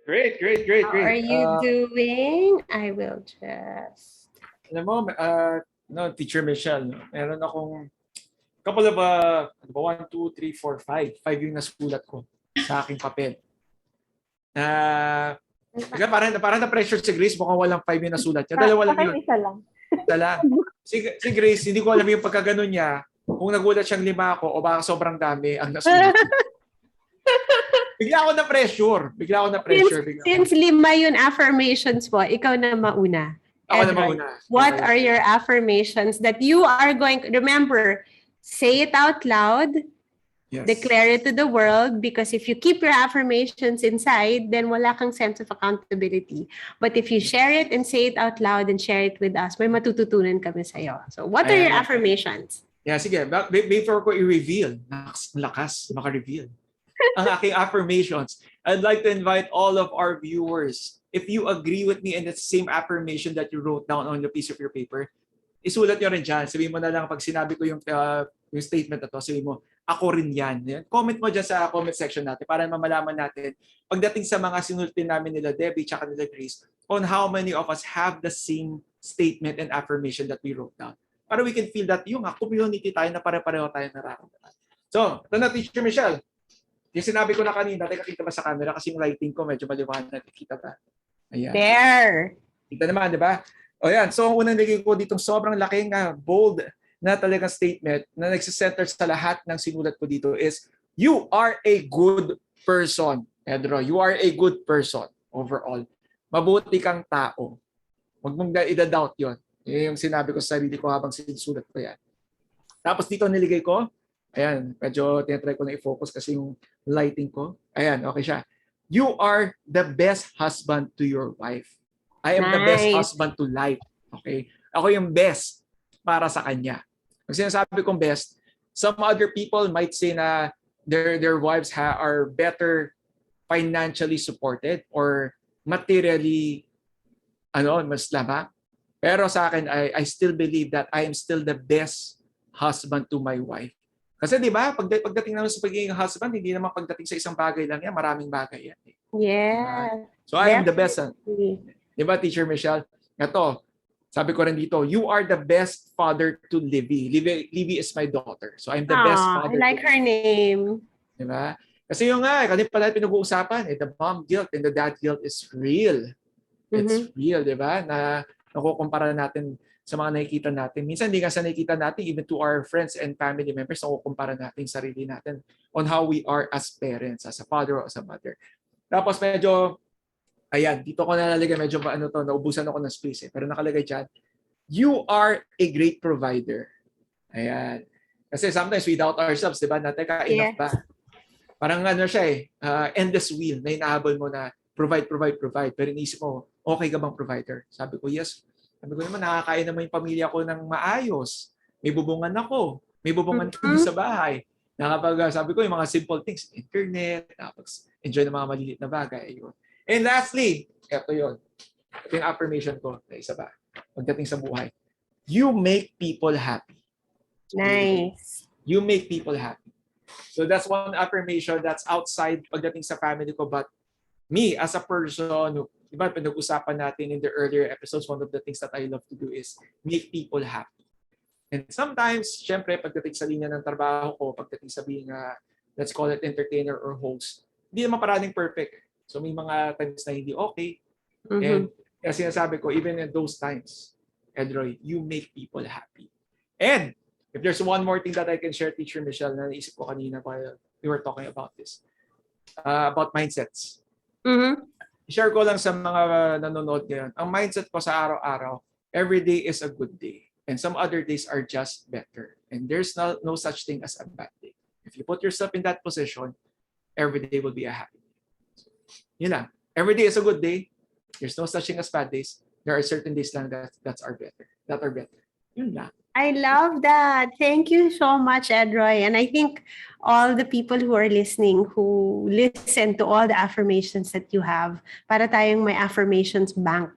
Great. How are you doing? I will just... Alam mo, no, Teacher Michelle, no, meron akong couple of, 1, 2, 3, 4, 5. 5 yung nasulat ko sa aking papel. Parang na-pressure si Grace, mukhang walang 5 yung nasulat niya. Dalawa lang yun. Isa lang. Isa lang. Si Grace, hindi ko alam yung pagkaganon niya, kung nagulat siyang 5 ako o baka sobrang dami ang nasulat. Bigla ako na-pressure. Since 5 yun affirmations po, ikaw na mauna. Ako na Edroy, mauna. what Okay. are your affirmations that you are going to remember? Say it out loud. Yes. Declare it to the world, because if you keep your affirmations inside, then wala kang sense of accountability. But if you share it and say it out loud and share it with us, may matututunan kami sa'yo. So what are your Ayan. affirmations? Yeah, sige. Before ko i-reveal, lakas, maka-reveal ang aking affirmations, I'd like to invite all of our viewers, if you agree with me in the same affirmation that you wrote down on the piece of your paper, isulat nyo rin dyan. Sabihin mo na lang pag sinabi ko yung statement na to, sabihin mo, ako rin yan. Comment mo dyan sa comment section natin para mamalaman natin pagdating sa mga sinulat din namin nila Debbie tsaka nila Grace on how many of us have the same statement and affirmation that we wrote down. Para we can feel that yung community tayo na pare-pareho tayo nararamdaman. So, ito na, Teacher Michelle. Yung sinabi ko na kanina, teka, kita ba sa camera? Kasi yung lighting ko medyo maliwanag. Kita ba? Ayan. There. Kita naman, di ba? O yan. So, ang unang naging ko ditong sobrang laking bold na talagang statement na nagsisenter sa lahat ng sinulat ko dito is, you are a good person. Pedro, you are a good person overall. Mabuti kang tao. Huwag mong i-doubt yun. Yung sinabi ko sa sarili ko habang sinusulat ko yan. Tapos dito niligay ko, ayan, medyo tinatry ko na i-focus kasi yung lighting ko. Ayan, okay siya. You are the best husband to your wife. I am the best husband to life. Okay? Ako yung best para sa kanya. Ang sinasabi kong best, some other people might say na their wives are better financially supported or materially mas lamang. Pero sa akin, I still believe that I am still the best husband to my wife. Kasi di ba, pagdating naman sa pagiging husband, hindi naman pagdating sa isang bagay lang yan, maraming bagay yan. Yeah. So I am the best. Definitely. Di ba, Teacher Michelle? Ito, sabi ko rin dito, you are the best father to Livy. Livy is my daughter. So I'm the best father. I like her name. Di ba? Kasi yung kanina pala pinag-uusapan, the mom guilt and the dad guilt is real. It's real, di ba? Na nakukumpara natin sa mga nakikita natin. Minsan hindi nga sa nakikita natin, even to our friends and family members, nakukumpara natin sarili natin on how we are as parents, as a father or as a mother. Tapos medyo, ayan, dito ko nalalagay, medyo naubusan ako ng space pero nakalagay dyan, you are a great provider. Ayan. Kasi sometimes we doubt ourselves, di ba? Teka, enough ba? Parang siya endless wheel na hinahabol mo na provide. Pero iniisip mo, okay ka bang provider? Sabi ko, yes. Sabi ko naman, nakakain naman yung pamilya ko ng maayos. May bubungan ako. May bubungan kami sa bahay. Sabi ko, yung mga simple things, internet, tapos enjoy ng mga maliliit na bagay. Yun. And lastly, ito yun. Ito yung affirmation ko na isa ba? Pagdating sa buhay. You make people happy. Nice. You make people happy. So that's one affirmation that's outside pagdating sa family ko. But me, as a person, diba, pinag-usapan natin in the earlier episodes, one of the things that I love to do is make people happy. And sometimes, syempre, pagdating sa linya ng trabaho ko, pagdating sa being, let's call it entertainer or host, hindi naman parading perfect. So may mga times na hindi okay. And kasi sinasabi ko, even in those times, Edroy, you make people happy. And if there's one more thing that I can share, Teacher Michelle, na naisip ko kanina while we were talking about this, about mindsets. Share ko lang sa mga nanonood ngayon. Ang mindset ko sa araw-araw, every day is a good day. And some other days are just better. And there's no such thing as a bad day. If you put yourself in that position, every day will be a happy day. Yun lang. Every day is a good day. There's no such thing as bad days. There are certain days lang that are better. Yun lang. I love that. Thank you so much, Edroy. And I think all the people who are listening, who listen to all the affirmations that you have, para tayong may affirmations bank.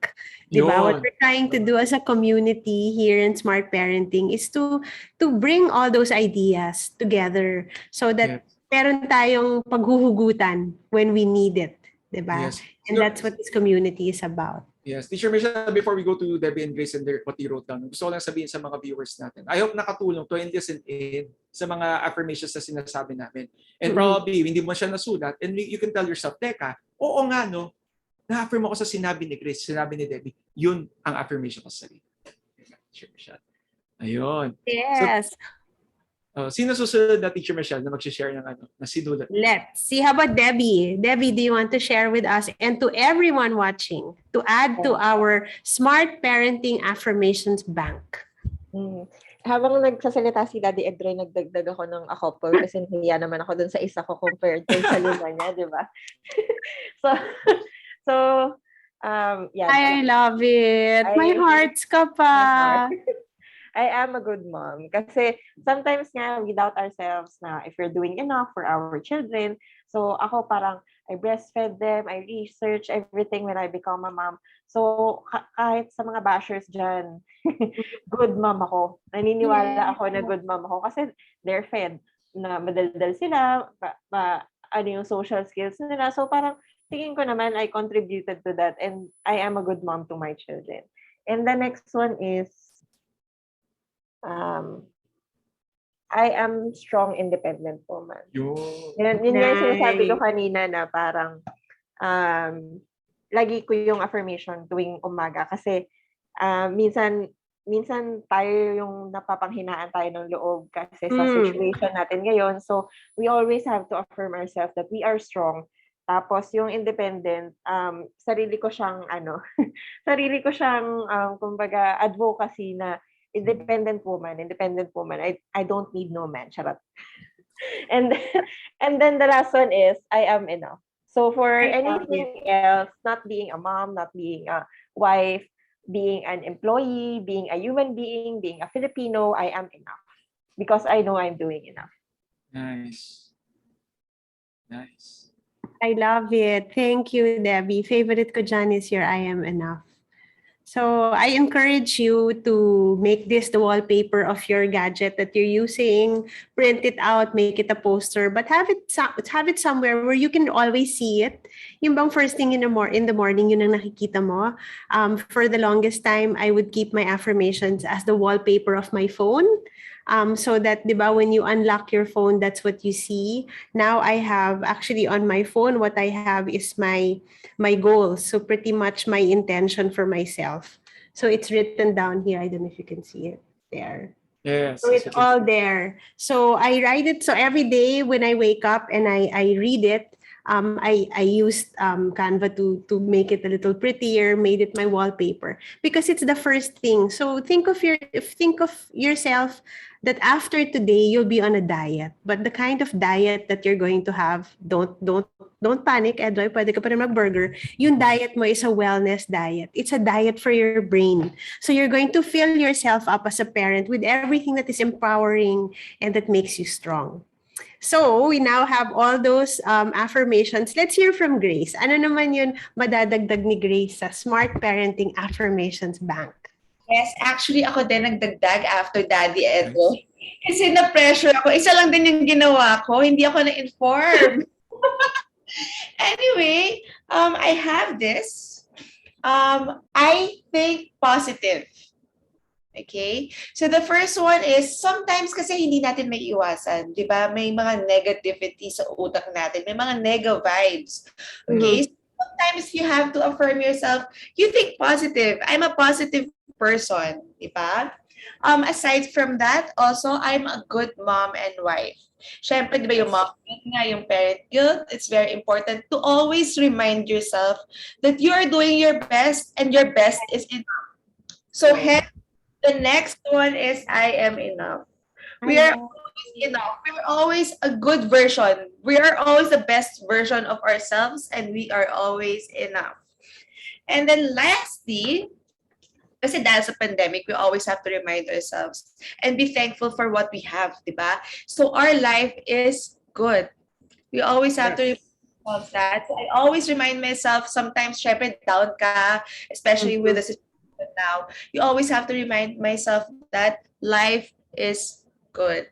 Diba? What we're trying to do as a community here in Smart Parenting is to bring all those ideas together so that meron tayong paghuhugutan when we need it. Diba? Yes. And that's what this community is about. Yes. Teacher Michelle, before we go to Debbie and Grace and what you wrote down, gusto ko lang sabihin sa mga viewers natin. I hope nakatulong to and listen in sa mga affirmations na sinasabi namin. And probably, hindi mo siya nasulat and you can tell yourself, teka, oo nga no, na-affirm ako sa sinabi ni Grace, sinabi ni Debbie, yun ang affirmation ko sa sarili. Teacher Michelle. Ayun. Yes. Sino susunod na Teacher Michelle na mag-share ng na sinulat? Let's see. How about Debbie? Debbie, do you want to share with us and to everyone watching to add to our Smart Parenting Affirmations Bank? Habang nagsasalita si Daddy Edroy, nagdagdag ako ng a couple kasi nahiya naman ako dun sa isa ko compared to sa lima niya, di ba? so, yeah. I love it. My hearts ka pa. I am a good mom. Kasi sometimes nga, we doubt ourselves na if we're doing enough for our children. So ako parang, I breastfed them, I research everything when I become a mom. So kahit sa mga bashers dyan, good mom ako. Naniniwala ako na good mom ako kasi they're fed na madaldal sila, ano yung social skills nila. So parang tingin ko naman I contributed to that and I am a good mom to my children. And the next one is, I am strong, independent woman. Yun yung sinasabi ko kanina na parang lagi ko yung affirmation tuwing umaga kasi minsan tayo yung napapanghinaan tayo ng loob kasi sa situation natin ngayon. So, we always have to affirm ourselves that we are strong. Tapos, yung independent, sarili ko siyang kumbaga, advocacy na independent woman. I don't need no man. Charot. And then the last one is, I am enough. So, for anything else, not being a mom, not being a wife, being an employee, being a human being, being a Filipino, I am enough. Because I know I'm doing enough. Nice. I love it. Thank you, Debbie. Favorite ko dyan is your I am enough. So I encourage you to make this the wallpaper of your gadget that you're using, print it out, make it a poster, but have it somewhere where you can always see it. Yung bang first thing in the morning, yun ang nakikita mo. For the longest time, I would keep my affirmations as the wallpaper of my phone. So that, di ba, when you unlock your phone, that's what you see. Now I have actually on my phone, what I have is my goals. So pretty much my intention for myself. So it's written down here. I don't know if you can see it there. Yes. So it's all there. So I write it. So every day when I wake up and I read it, I used Canva to make it a little prettier, made it my wallpaper because it's the first thing. So think of yourself that after today you'll be on a diet, but the kind of diet that you're going to have, don't panic, Edroy, pwede ka pa rin mag-burger. Yung diet mo is a wellness diet. It's a diet for your brain. So you're going to fill yourself up as a parent with everything that is empowering and that makes you strong. So, we now have all those affirmations. Let's hear from Grace. Ano naman yun madadagdag ni Grace sa Smart Parenting Affirmations Bank? Yes, actually ako din nagdagdag after Daddy Edo. Kasi na-pressure ako. Isa lang din yung ginawa ko. Hindi ako na-inform. Anyway, I have this. I think positive. Okay? So the first one is, sometimes kasi hindi natin may iwasan. Di ba? May mga negativity sa utak natin. May mga nega vibes. Okay? So sometimes you have to affirm yourself. You think positive. I'm a positive person. Di ba? Aside from that, also, I'm a good mom and wife. Siyempre, di ba yung mom guilt nga, yung parent guilt, it's very important to always remind yourself that you are doing your best and your best is enough. So, the next one is I am enough. We are always enough. We're always a good version. We are always the best version of ourselves and we are always enough. And then lastly, kasi dahil sa pandemic, we always have to remind ourselves and be thankful for what we have, diba? So our life is good. We always have to remind ourselves that. So I always remind myself, sometimes, syempre, down ka, especially with the situation now. You always have to remind myself that life is good.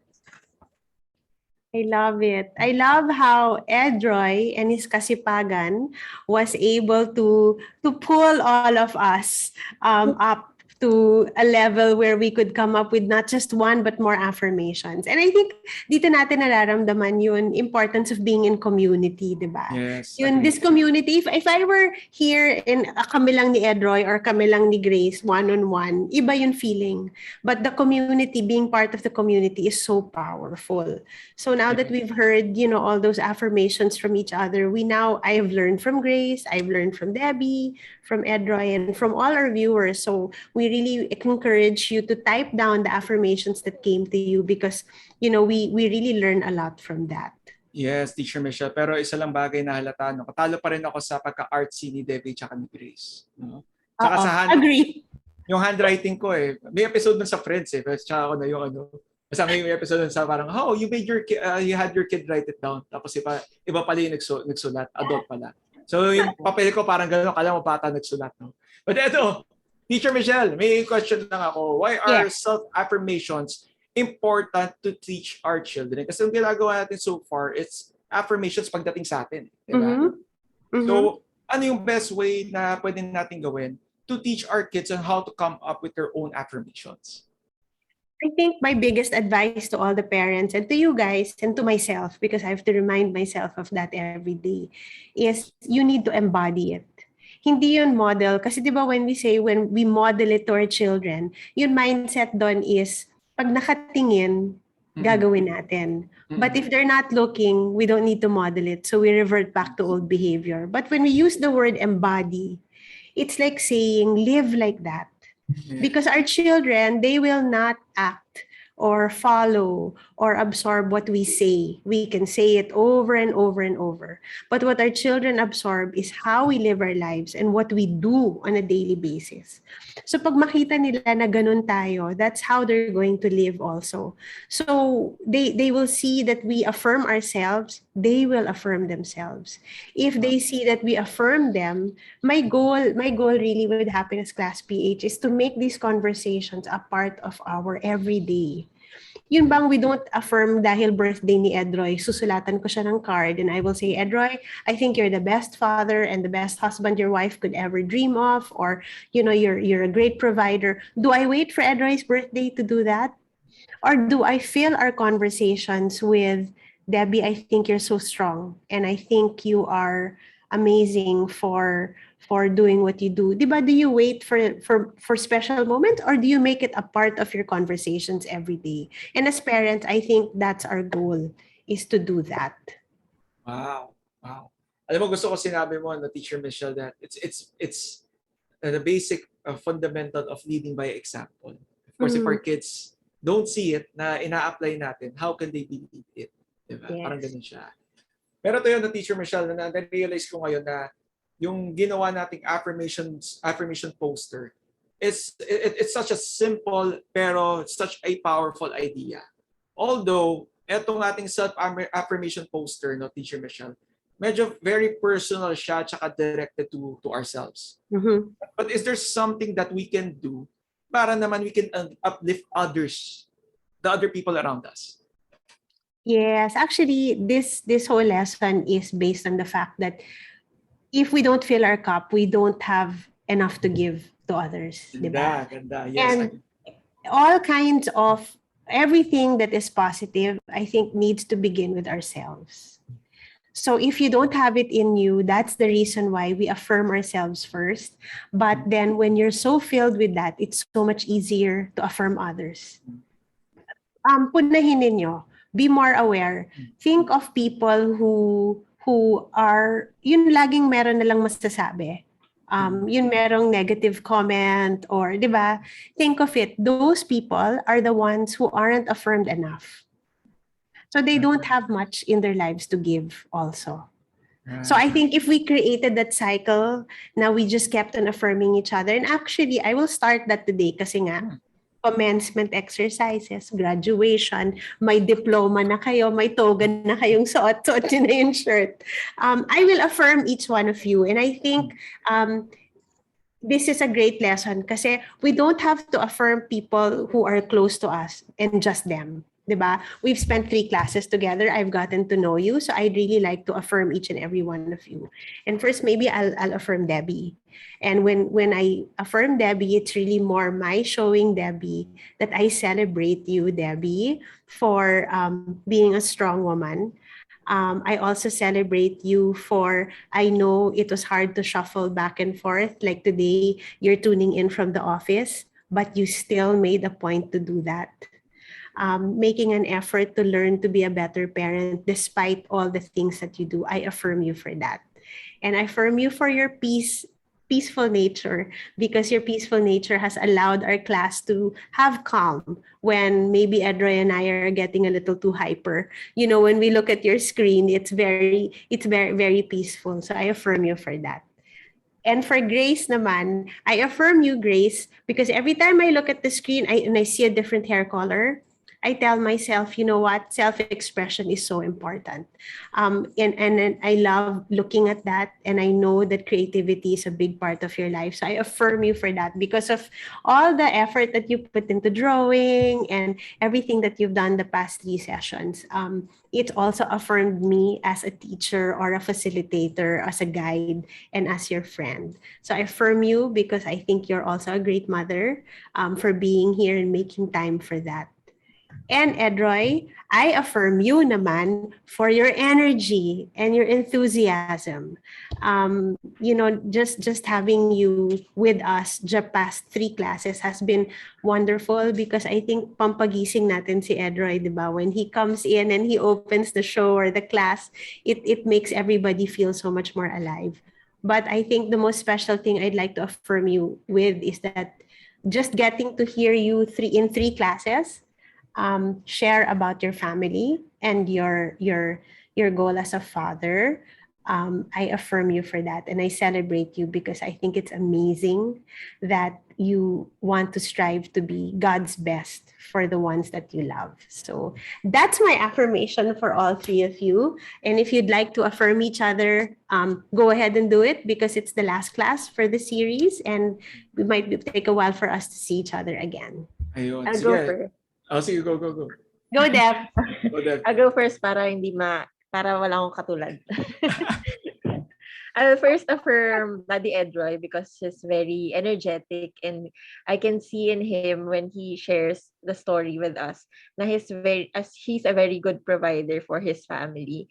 I love it. I love how Edroy and his kasipagan was able to pull all of us up to a level where we could come up with not just one but more affirmations. And I think dito natin nararamdaman yun importance of being in community, di ba? Yes, Yun, agree. this community, if I were here in kami lang ni Edroy or kami lang ni Grace, one-on-one, iba yung feeling. But the community, being part of the community is so powerful. So now that we've heard, all those affirmations from each other, I have learned from Grace, I've learned from Debbie, from Edroy, and from all our viewers. So we really encourage you to type down the affirmations that came to you because, we really learn a lot from that. Yes, Teacher Michelle. Pero isa lang bagay na halata, no? Katalo pa rin ako sa pagka-artsy ni Debbie tsaka ni Grace. No? Tsaka sa Agree. yung handwriting ko may episode dun sa Friends pero tsaka ako na yung basta may episode dun sa parang, you made you had your kid write it down. Tapos iba pala yung nagsulat, adult pala. So yung papel ko parang gano'n, kala mo bata nagsulat. No? But eto, Teacher Michelle, may question lang ako. Why are self-affirmations important to teach our children? Kasi yung ginagawa natin so far, it's affirmations pagdating sa atin. Diba? So, ano yung best way na pwede natin gawin to teach our kids on how to come up with their own affirmations? I think my biggest advice to all the parents and to you guys and to myself, because I have to remind myself of that every day, is you need to embody it. Hindi yun model. Kasi di ba when we model it to our children, yung mindset doon is, pag nakatingin, gagawin natin. But if they're not looking, we don't need to model it. So we revert back to old behavior. But when we use the word embody, it's like saying, live like that. Because our children, they will not act or follow or absorb what we say. We can say it over and over and over. But what our children absorb is how we live our lives and what we do on a daily basis. So pag makita nila na ganun tayo, that's how they're going to live also. So they will see that we affirm ourselves, they will affirm themselves. If they see that we affirm them, my goal really with Happiness Class PH is to make these conversations a part of our everyday. Yun bang we don't affirm dahil birthday ni Edroy, susulatan ko siya ng card and I will say, Edroy, I think you're the best father and the best husband your wife could ever dream of, or you're a great provider. Do I wait for Edroy's birthday to do that? Or do I fill our conversations with, Debbie, I think you're so strong and I think you are amazing for doing what you do. Diba, do you wait for special moments or do you make it a part of your conversations every day? And as parents, I think that's our goal, is to do that. Wow. Alam mo, gusto ko sinabi mo na Teacher Michelle that it's the basic fundamental of leading by example. Of course, if our kids don't see it na ina-apply natin, how can they believe it? Diba? Yes. Parang ganun siya. Pero ito yun na Teacher Michelle, na realize ko ngayon na yung ginawa nating affirmation poster it's such a simple pero such a powerful idea. Although etong ating self-affirmation poster, no, Teacher Michelle, medyo very personal siya tsaka directed to ourselves. But is there something that we can do para naman we can uplift others, the other people around us? Yes, actually, this whole lesson is based on the fact that if we don't fill our cup, we don't have enough to give to others. Ganda. Yes. And all kinds of everything that is positive, I think, needs to begin with ourselves. So if you don't have it in you, that's the reason why we affirm ourselves first. But then when you're so filled with that, it's so much easier to affirm others. Punahin ninyo. Be more aware. Think of people who are, yun laging meron na lang masasabi. Yun merong negative comment or, di ba? Think of it. Those people are the ones who aren't affirmed enough. So they don't have much in their lives to give also. So I think if we created that cycle, now we just kept on affirming each other. And actually, I will start that today kasi nga, commencement exercises, graduation, may diploma na kayo, may toga na kayong suot nyo na yung shirt. I will affirm each one of you. And I think this is a great lesson kasi we don't have to affirm people who are close to us and just them. 'Di ba? We've spent 3 classes together. I've gotten to know you. So I'd really like to affirm each and every one of you. And first, maybe I'll affirm Debbie. And when I affirm Debbie, it's really more my showing Debbie that I celebrate you, Debbie, for being a strong woman. I also celebrate you for, I know it was hard to shuffle back and forth. Like today, you're tuning in from the office, but you still made a point to do that. Making an effort to learn to be a better parent despite all the things that you do. I affirm you for that. And I affirm you for your peaceful nature, because your peaceful nature has allowed our class to have calm when maybe Edroy and I are getting a little too hyper. When we look at your screen, it's very, very peaceful. So I affirm you for that. And for Grace naman, I affirm you, Grace, because every time I look at the screen and I see a different hair color, I tell myself, you know what, self-expression is so important. And I love looking at that. And I know that creativity is a big part of your life. So I affirm you for that because of all the effort that you put into drawing and everything that you've done the past 3 sessions. It also affirmed me as a teacher or a facilitator, as a guide, and as your friend. So I affirm you because I think you're also a great mother for being here and making time for that. And Edroy, I affirm you naman for your energy and your enthusiasm. Just having you with us the past 3 classes has been wonderful because I think pampagising natin si Edroy, di ba? When he comes in and he opens the show or the class, it makes everybody feel so much more alive. But I think the most special thing I'd like to affirm you with is that just getting to hear you in 3 classes, share about your family and your goal as a father. I affirm you for that and I celebrate you because I think it's amazing that you want to strive to be God's best for the ones that you love. So that's my affirmation for all 3 of you. And if you'd like to affirm each other, go ahead and do it because it's the last class for the series and it might take a while for us to see each other again. Ayun. I'll Sige. go first. Oh, sige, go. Go, Deb. Go, Deb. I'll go first para wala akong katulad. I'll first affirm Daddy Edroy because he's very energetic and I can see in him when he shares the story with us na he's a very good provider for his family.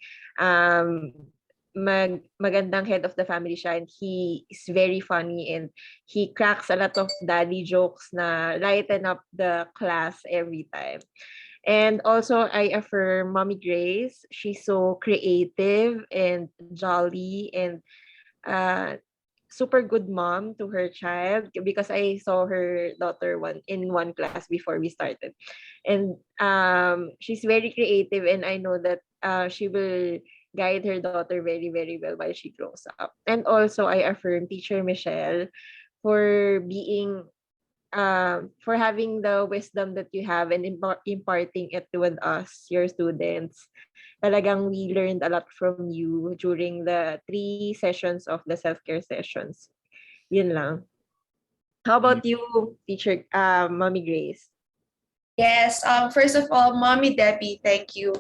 Magandang head of the family siya and he is very funny and he cracks a lot of daddy jokes na lighten up the class every time. And also, I affirm Mommy Grace. She's so creative and jolly and super good mom to her child because I saw her daughter in one class before we started. And she's very creative and I know that she will guide her daughter very, very well while she grows up. And also, I affirm Teacher Michelle for being for having the wisdom that you have and imparting it with us, your students. Talagang we learned a lot from you during the 3 sessions of the self-care sessions. Yun lang. How about you, Teacher Mommy Grace? Yes, first of all, Mommy Debbie, thank you.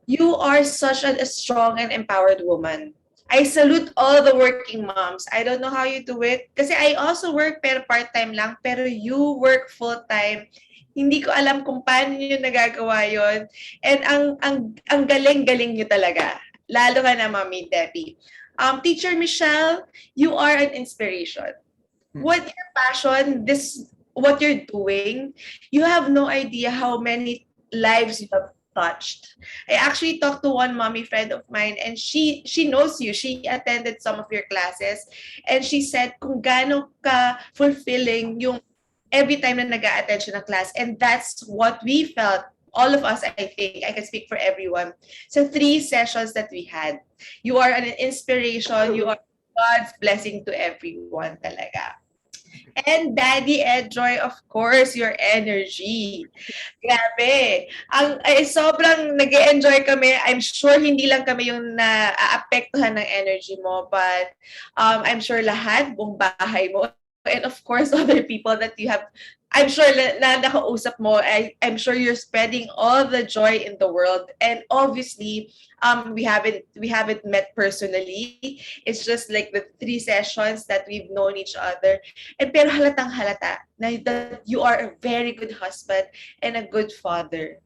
You are such a strong and empowered woman. I salute all the working moms. I don't know how you do it. Kasi I also work pero part-time lang. Pero you work full-time. Hindi ko alam kung paano nyo nagagawa yon. And ang galing-galing nyo talaga. Lalo ka na, Mommy Debbie. Teacher Michelle, you are an inspiration. What your passion, what you're doing, you have no idea how many lives you have touched. I actually talked to one mommy friend of mine and she knows you. She attended some of your classes and she said kung gaano ka fulfilling yung every time na nag-a-attend siya ng class. And that's what we felt, all of us, I think. I can speak for everyone. So 3 sessions that we had. You are an inspiration. You are God's blessing to everyone talaga. And Daddy Edjoy, of course, your energy. Grabe. Sobrang nag-enjoy kami. I'm sure hindi lang kami yung naaapektuhan ng energy mo, but I'm sure lahat, buong bahay mo, and of course, other people that you have, I'm sure na nakausap mo, I'm sure you're spreading all the joy in the world. And obviously, we haven't met personally. It's just like the 3 sessions that we've known each other. And pero halatang halata na that you are a very good husband and a good father.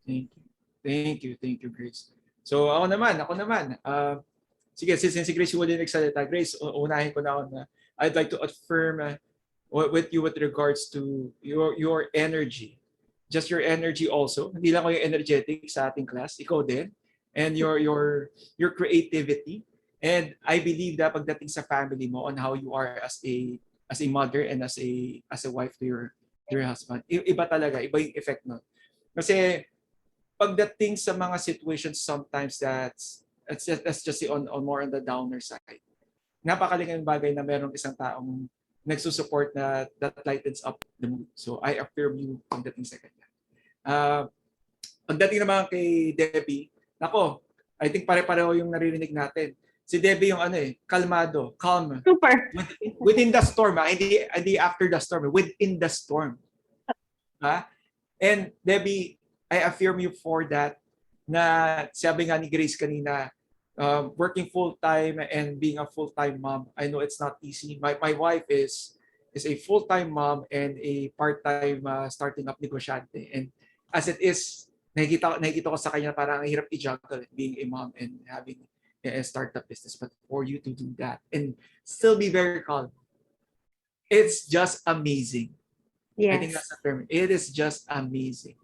Thank you. Thank you, Grace. So ako naman. Sige, since si Grace wala nagsalita, Grace, unahin ko na ako na I'd like to affirm with you with regards to your energy. Just your energy also. Hindi lang ako yung energetic sa ating class, ikaw din. And your creativity. And I believe that pagdating sa family mo on how you are as a mother and as a wife to your husband, iba talaga, iba yung effect nun. Kasi pagdating sa mga situations sometimes that's just on more on the downer side. Napakalaking bagay na merong isang taong nagsusupport na that lightens up the mood. So I affirm you pagdating sa kanya. Pagdating naman kay Debbie, nako, I think pare-pareho yung naririnig natin. Si Debbie yung kalmado, calm. Super. Within the storm, hindi after the storm, within the storm. And Debbie, I affirm you for that, na sabi nga ni Grace kanina, working full-time and being a full-time mom, I know it's not easy. My wife is a full-time mom and a part-time starting up negosyante. And as it is, nakikita ko sa kanya parang ang hirap i-juggle being a mom and having a startup business. But for you to do that and still be very calm, it's just amazing. Yes. I think that's the term. It is just amazing.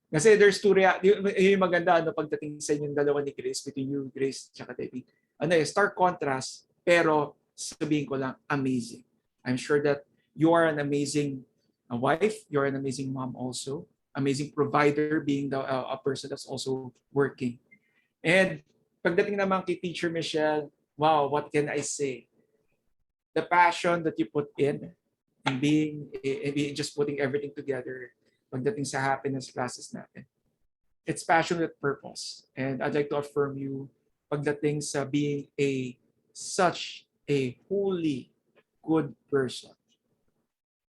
Kasi there's two yung maganda pagdating sa inyong dalawa ni Grace, between you, Grace, tsaka Debbie. Stark contrast, pero sabihin ko lang, amazing. I'm sure that you are an amazing wife, you're an amazing mom also, amazing provider, being a person that's also working. And pagdating naman kay Teacher Michelle, wow, what can I say? The passion that you put in being just putting everything together, pagdating sa happiness classes natin. It's passion with purpose. And I'd like to affirm you pagdating sa being such a holy, good person.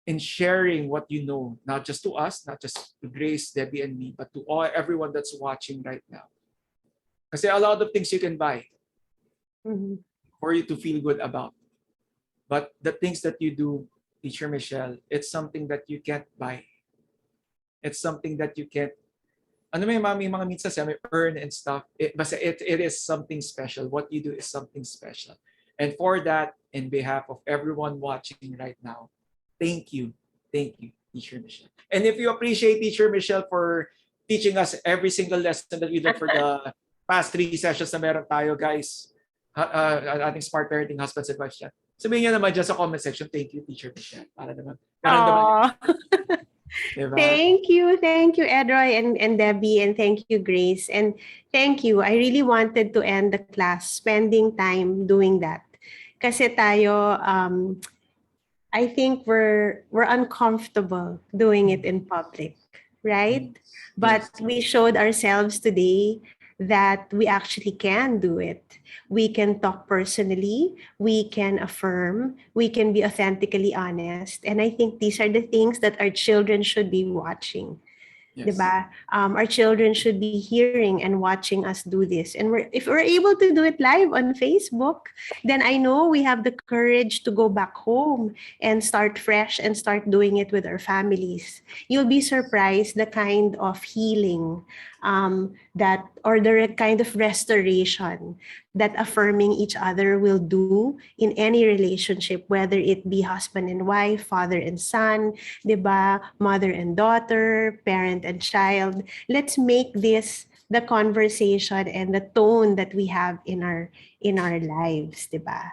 In sharing what you know, not just to us, not just to Grace, Debbie, and me, but to everyone that's watching right now. Kasi a lot of things you can buy for you to feel good about. But the things that you do, Teacher Michelle, it's something that you can't buy. It's something that you can't, may mga minsan may earn and stuff. It is something special. What you do is something special. And for that, in behalf of everyone watching right now, thank you, Teacher Michelle. And if you appreciate Teacher Michelle for teaching us every single lesson that we did for the past 3 sessions na meron tayo, guys, ating Smart Parenting Husbands and Wives chat, sabihin niyo naman dyan sa comment section, thank you, Teacher Michelle. Para naman. Diba? Thank you, Edroy and Debbie, and thank you, Grace, and thank you. I really wanted to end the class spending time doing that. Kasi tayo, I think we're uncomfortable doing it in public, right? But we showed ourselves today that we actually can do it. We can talk personally, we can affirm, we can be authentically honest. And I think these are the things that our children should be watching. Yes. Diba? Our children should be hearing and watching us do this. And if we're able to do it live on Facebook, then I know we have the courage to go back home and start fresh and start doing it with our families. You'll be surprised the kind of healing the kind of restoration that affirming each other will do in any relationship, whether it be husband and wife, father and son, diba? Mother and daughter, parent and child. Let's make this the conversation and the tone that we have in our lives, diba?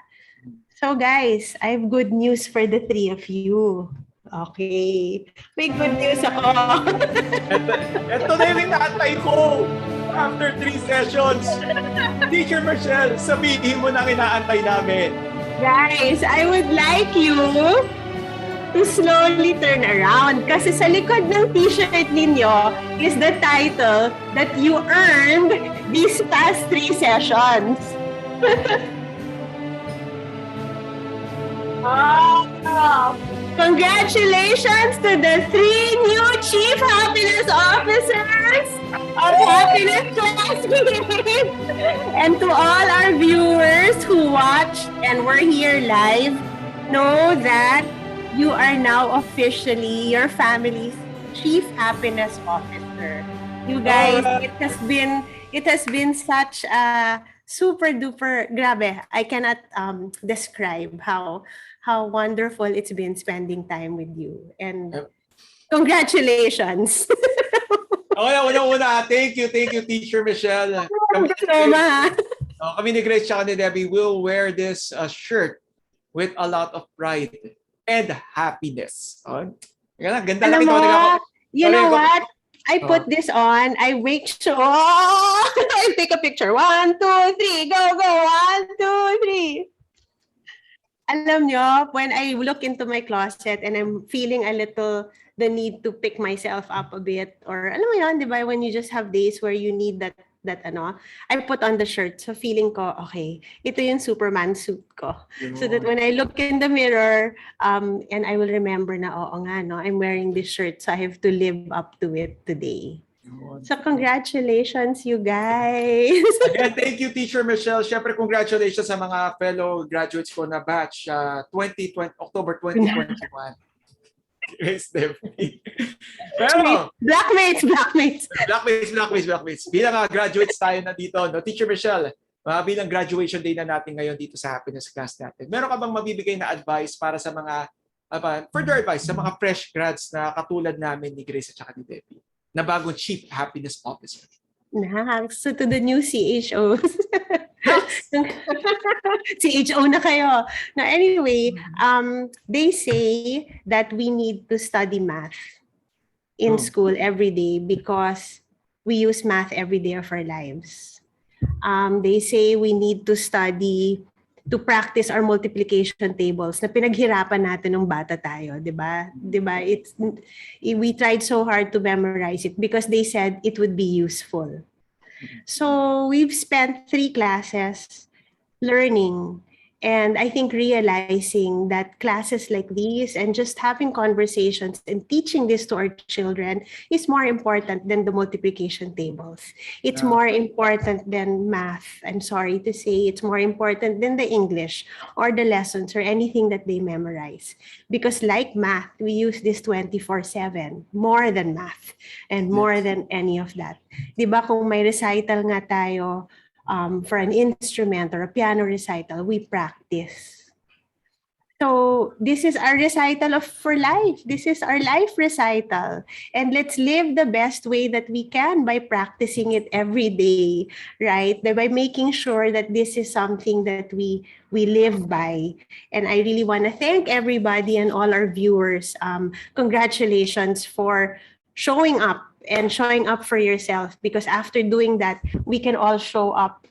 So guys, I have good news for the 3 of you. Okay. May good news ako. Ito na yung inaantay ko. After 3 sessions. Teacher Michelle, sabihin mo na ang inaantay namin. Guys, I would like you to slowly turn around. Kasi sa likod ng t-shirt ninyo is the title that you earned these past 3 sessions. Oh, congratulations to the 3 new Chief Happiness Officers of Happiness Classmates! And to all our viewers who watched and were here live, know that you are now officially your family's Chief Happiness Officer. You guys, it has been such a super duper grabe. I cannot describe how wonderful it's been spending time with you. And congratulations. Una. Thank you, Teacher Michelle. Kami ni Grace tsaka ni Debbie will wear this shirt with a lot of pride and happiness. Ganda lang ito. You know what? I put this on. I make sure. I take a picture. 1, 2, 3. Go. 1, 2, 3. Alam nyo, when I look into my closet and I'm feeling a little the need to pick myself up a bit, or alam mo yun, di ba, when you just have days where you need that I put on the shirt. So feeling ko, okay, ito yung Superman suit ko. So that when I look in the mirror, and I will remember na, oo nga, no, I'm wearing this shirt, so I have to live up to it today. So congratulations, you guys. Again, thank you, Teacher Michelle. Siyempre, congratulations sa mga fellow graduates ko na batch October 2021. Yes, definitely. Pero, Blackmates. Bilang graduates tayo na dito, no? Teacher Michelle, bilang graduation day na natin ngayon dito sa Happiness Class natin, meron ka bang mabibigay na advice para sa mga, further advice sa mga fresh grads na katulad namin ni Grace at saka ni Debbie, na bagong Chief Happiness Officer? So to the new CHOs. CHO na kayo. Now, anyway, they say that we need to study math in school every day because we use math every day of our lives. They say we need to study to practice our multiplication tables na pinaghirapan natin nung bata tayo, di ba? We tried so hard to memorize it because they said it would be useful. So we've spent 3 classes learning, and I think realizing that classes like these and just having conversations and teaching this to our children is more important than the multiplication tables. It's more important than math. I'm sorry to say, it's more important than the English or the lessons or anything that they memorize. Because like math, we use this 24/7, more than math and more than any of that. Diba kung may recital nga tayo, for an instrument or a piano recital, we practice. So this is our recital for life. This is our life recital. And let's live the best way that we can by practicing it every day, right? By making sure that this is something that we live by. And I really want to thank everybody and all our viewers. Congratulations for showing up and showing up for yourself, because after doing that, we can all show up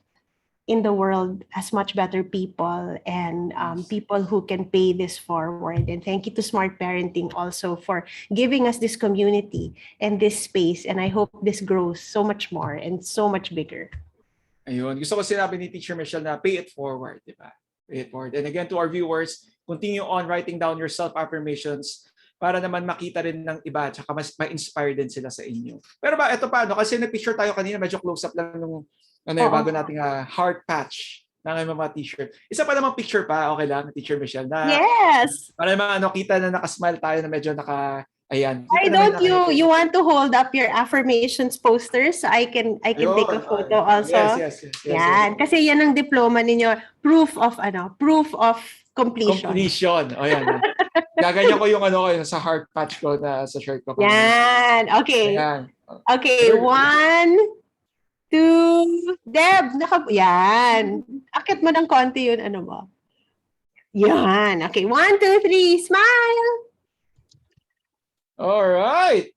in the world as much better people and people who can pay this forward. And thank you to Smart Parenting also for giving us this community and this space. And I hope this grows so much more and so much bigger. Ayun. Gusto ko sinabi ni Teacher Michelle na pay it forward, di ba? Pay it forward. And again, to our viewers, continue on writing down your self-affirmations para naman makita rin ng iba at mas ma-inspire din sila sa inyo. Pero ito pa, kasi nag-picture tayo kanina, medyo close-up lang nung bago nating heart patch ng mga t-shirt. Isa pa namang picture pa, okay lang, Teacher Michelle, na yes! Para naman kita na nakasmile tayo na medyo ayan. Why don't you want to hold up your affirmations posters so I can take a photo also? Yes. Yan. Kasi yan ang diploma ninyo, proof of completion. O yan. Gaganyan ko yung sa heart patch ko na sa shirt ko. Yan. Okay. Ayan. Okay. 1, 2, Deb. Yan. Akit mo ng konti yun, mo. Yan. Okay. 1, 2, 3. Smile. All right.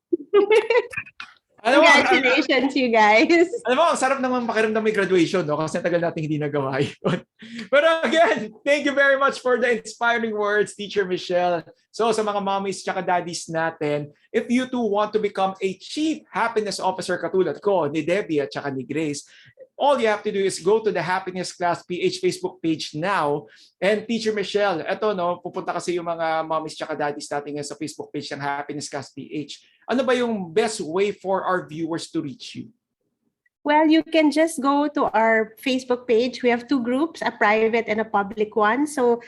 Congratulations, you guys. Alam mo, ang sarap naman pakiramdam may graduation, no? Kasi tagal natin hindi nagawa yun. But again, thank you very much for the inspiring words, Teacher Michelle. So sa mga mommies tsaka daddies natin, if you too want to become a Chief Happiness Officer katulad ko, ni Debbie at tsaka ni Grace, all you have to do is go to the Happiness Class PH Facebook page now. And Teacher Michelle, eto no, pupunta kasi yung mga mommies tsaka daddies natin ngayon sa Facebook page ng Happiness Class PH. Ano ba yung best way for our viewers to reach you? Well, you can just go to our Facebook page. We have two groups, a private and a public one. So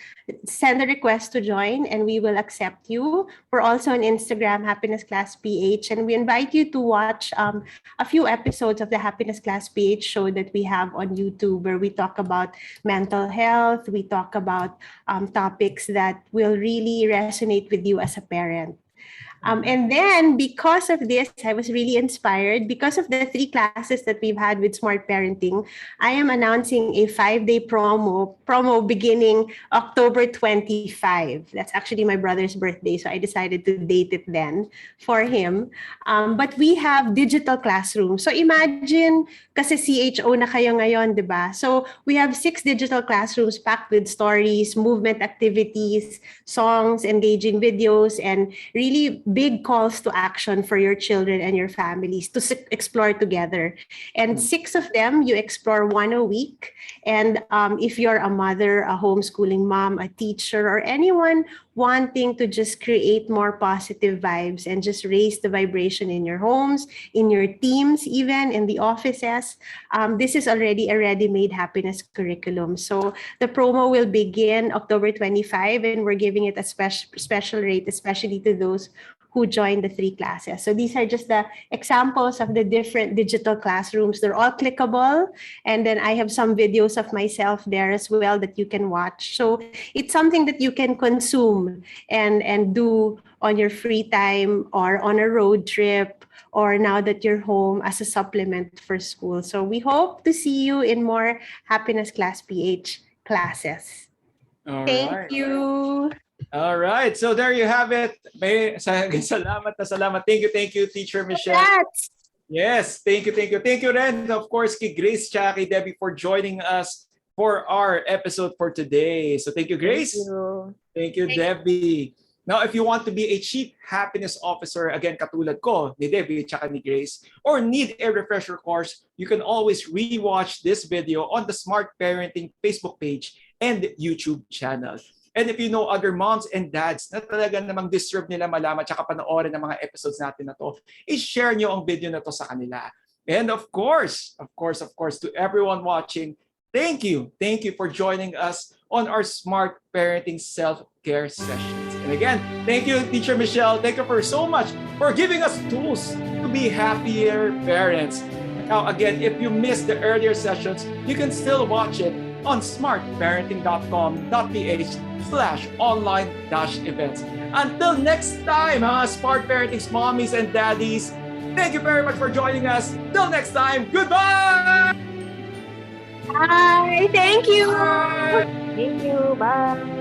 send a request to join and we will accept you. We're also on Instagram, Happiness Class PH, and we invite you to watch a few episodes of the Happiness Class PH show that we have on YouTube, where we talk about mental health. We talk about topics that will really resonate with you as a parent. And then because of this, I was really inspired. Because of the 3 classes that we've had with Smart Parenting, I am announcing a 5-day promo beginning October 25. That's actually my brother's birthday, so I decided to date it then for him. But we have digital classrooms. So imagine, kasi CHO na kayo ngayon, di ba? So we have 6 digital classrooms packed with stories, movement activities, songs, engaging videos, and really big calls to action for your children and your families to explore together. And 6 of them, you explore 1 a week. And if you're a mother, a homeschooling mom, a teacher, or anyone wanting to just create more positive vibes and just raise the vibration in your homes, in your teams, even in the offices, this is already a ready-made happiness curriculum. So the promo will begin October 25, and we're giving it a special rate, especially to those who joined the 3 classes. So these are just the examples of the different digital classrooms. They're all clickable. And then I have some videos of myself there as well that you can watch. So it's something that you can consume and do on your free time or on a road trip, or now that you're home as a supplement for school. So we hope to see you in more Happiness Class PH classes. All Thank right. you. All right. So there you have it. Salamat na salamat. Thank you, Teacher Michelle. Congrats. Yes, thank you. Thank you rin, of course, kay Grace tsaka kay Debbie for joining us for our episode for today. So thank you, Grace. Thank you, Debbie. Now, if you want to be a Chief Happiness Officer, again, katulad ko, ni Debbie tsaka ni Grace, or need a refresher course, you can always rewatch this video on the Smart Parenting Facebook page and YouTube channel. And if you know other moms and dads na talaga namang deserve nila malaman tsaka panoorin ng mga episodes natin na to, i-share nyo ang video na to sa kanila. And of course, to everyone watching, thank you for joining us on our Smart Parenting Self-Care Sessions. And again, thank you, Teacher Michelle. Thank you for so much for giving us tools to be happier parents. Now, again, if you missed the earlier sessions, you can still watch it on smartparenting.com.ph/online-events. Until next time, Smart Parenting's mommies and daddies, thank you very much for joining us. Till next time, goodbye! Bye. Thank you. Bye. Thank you. Bye.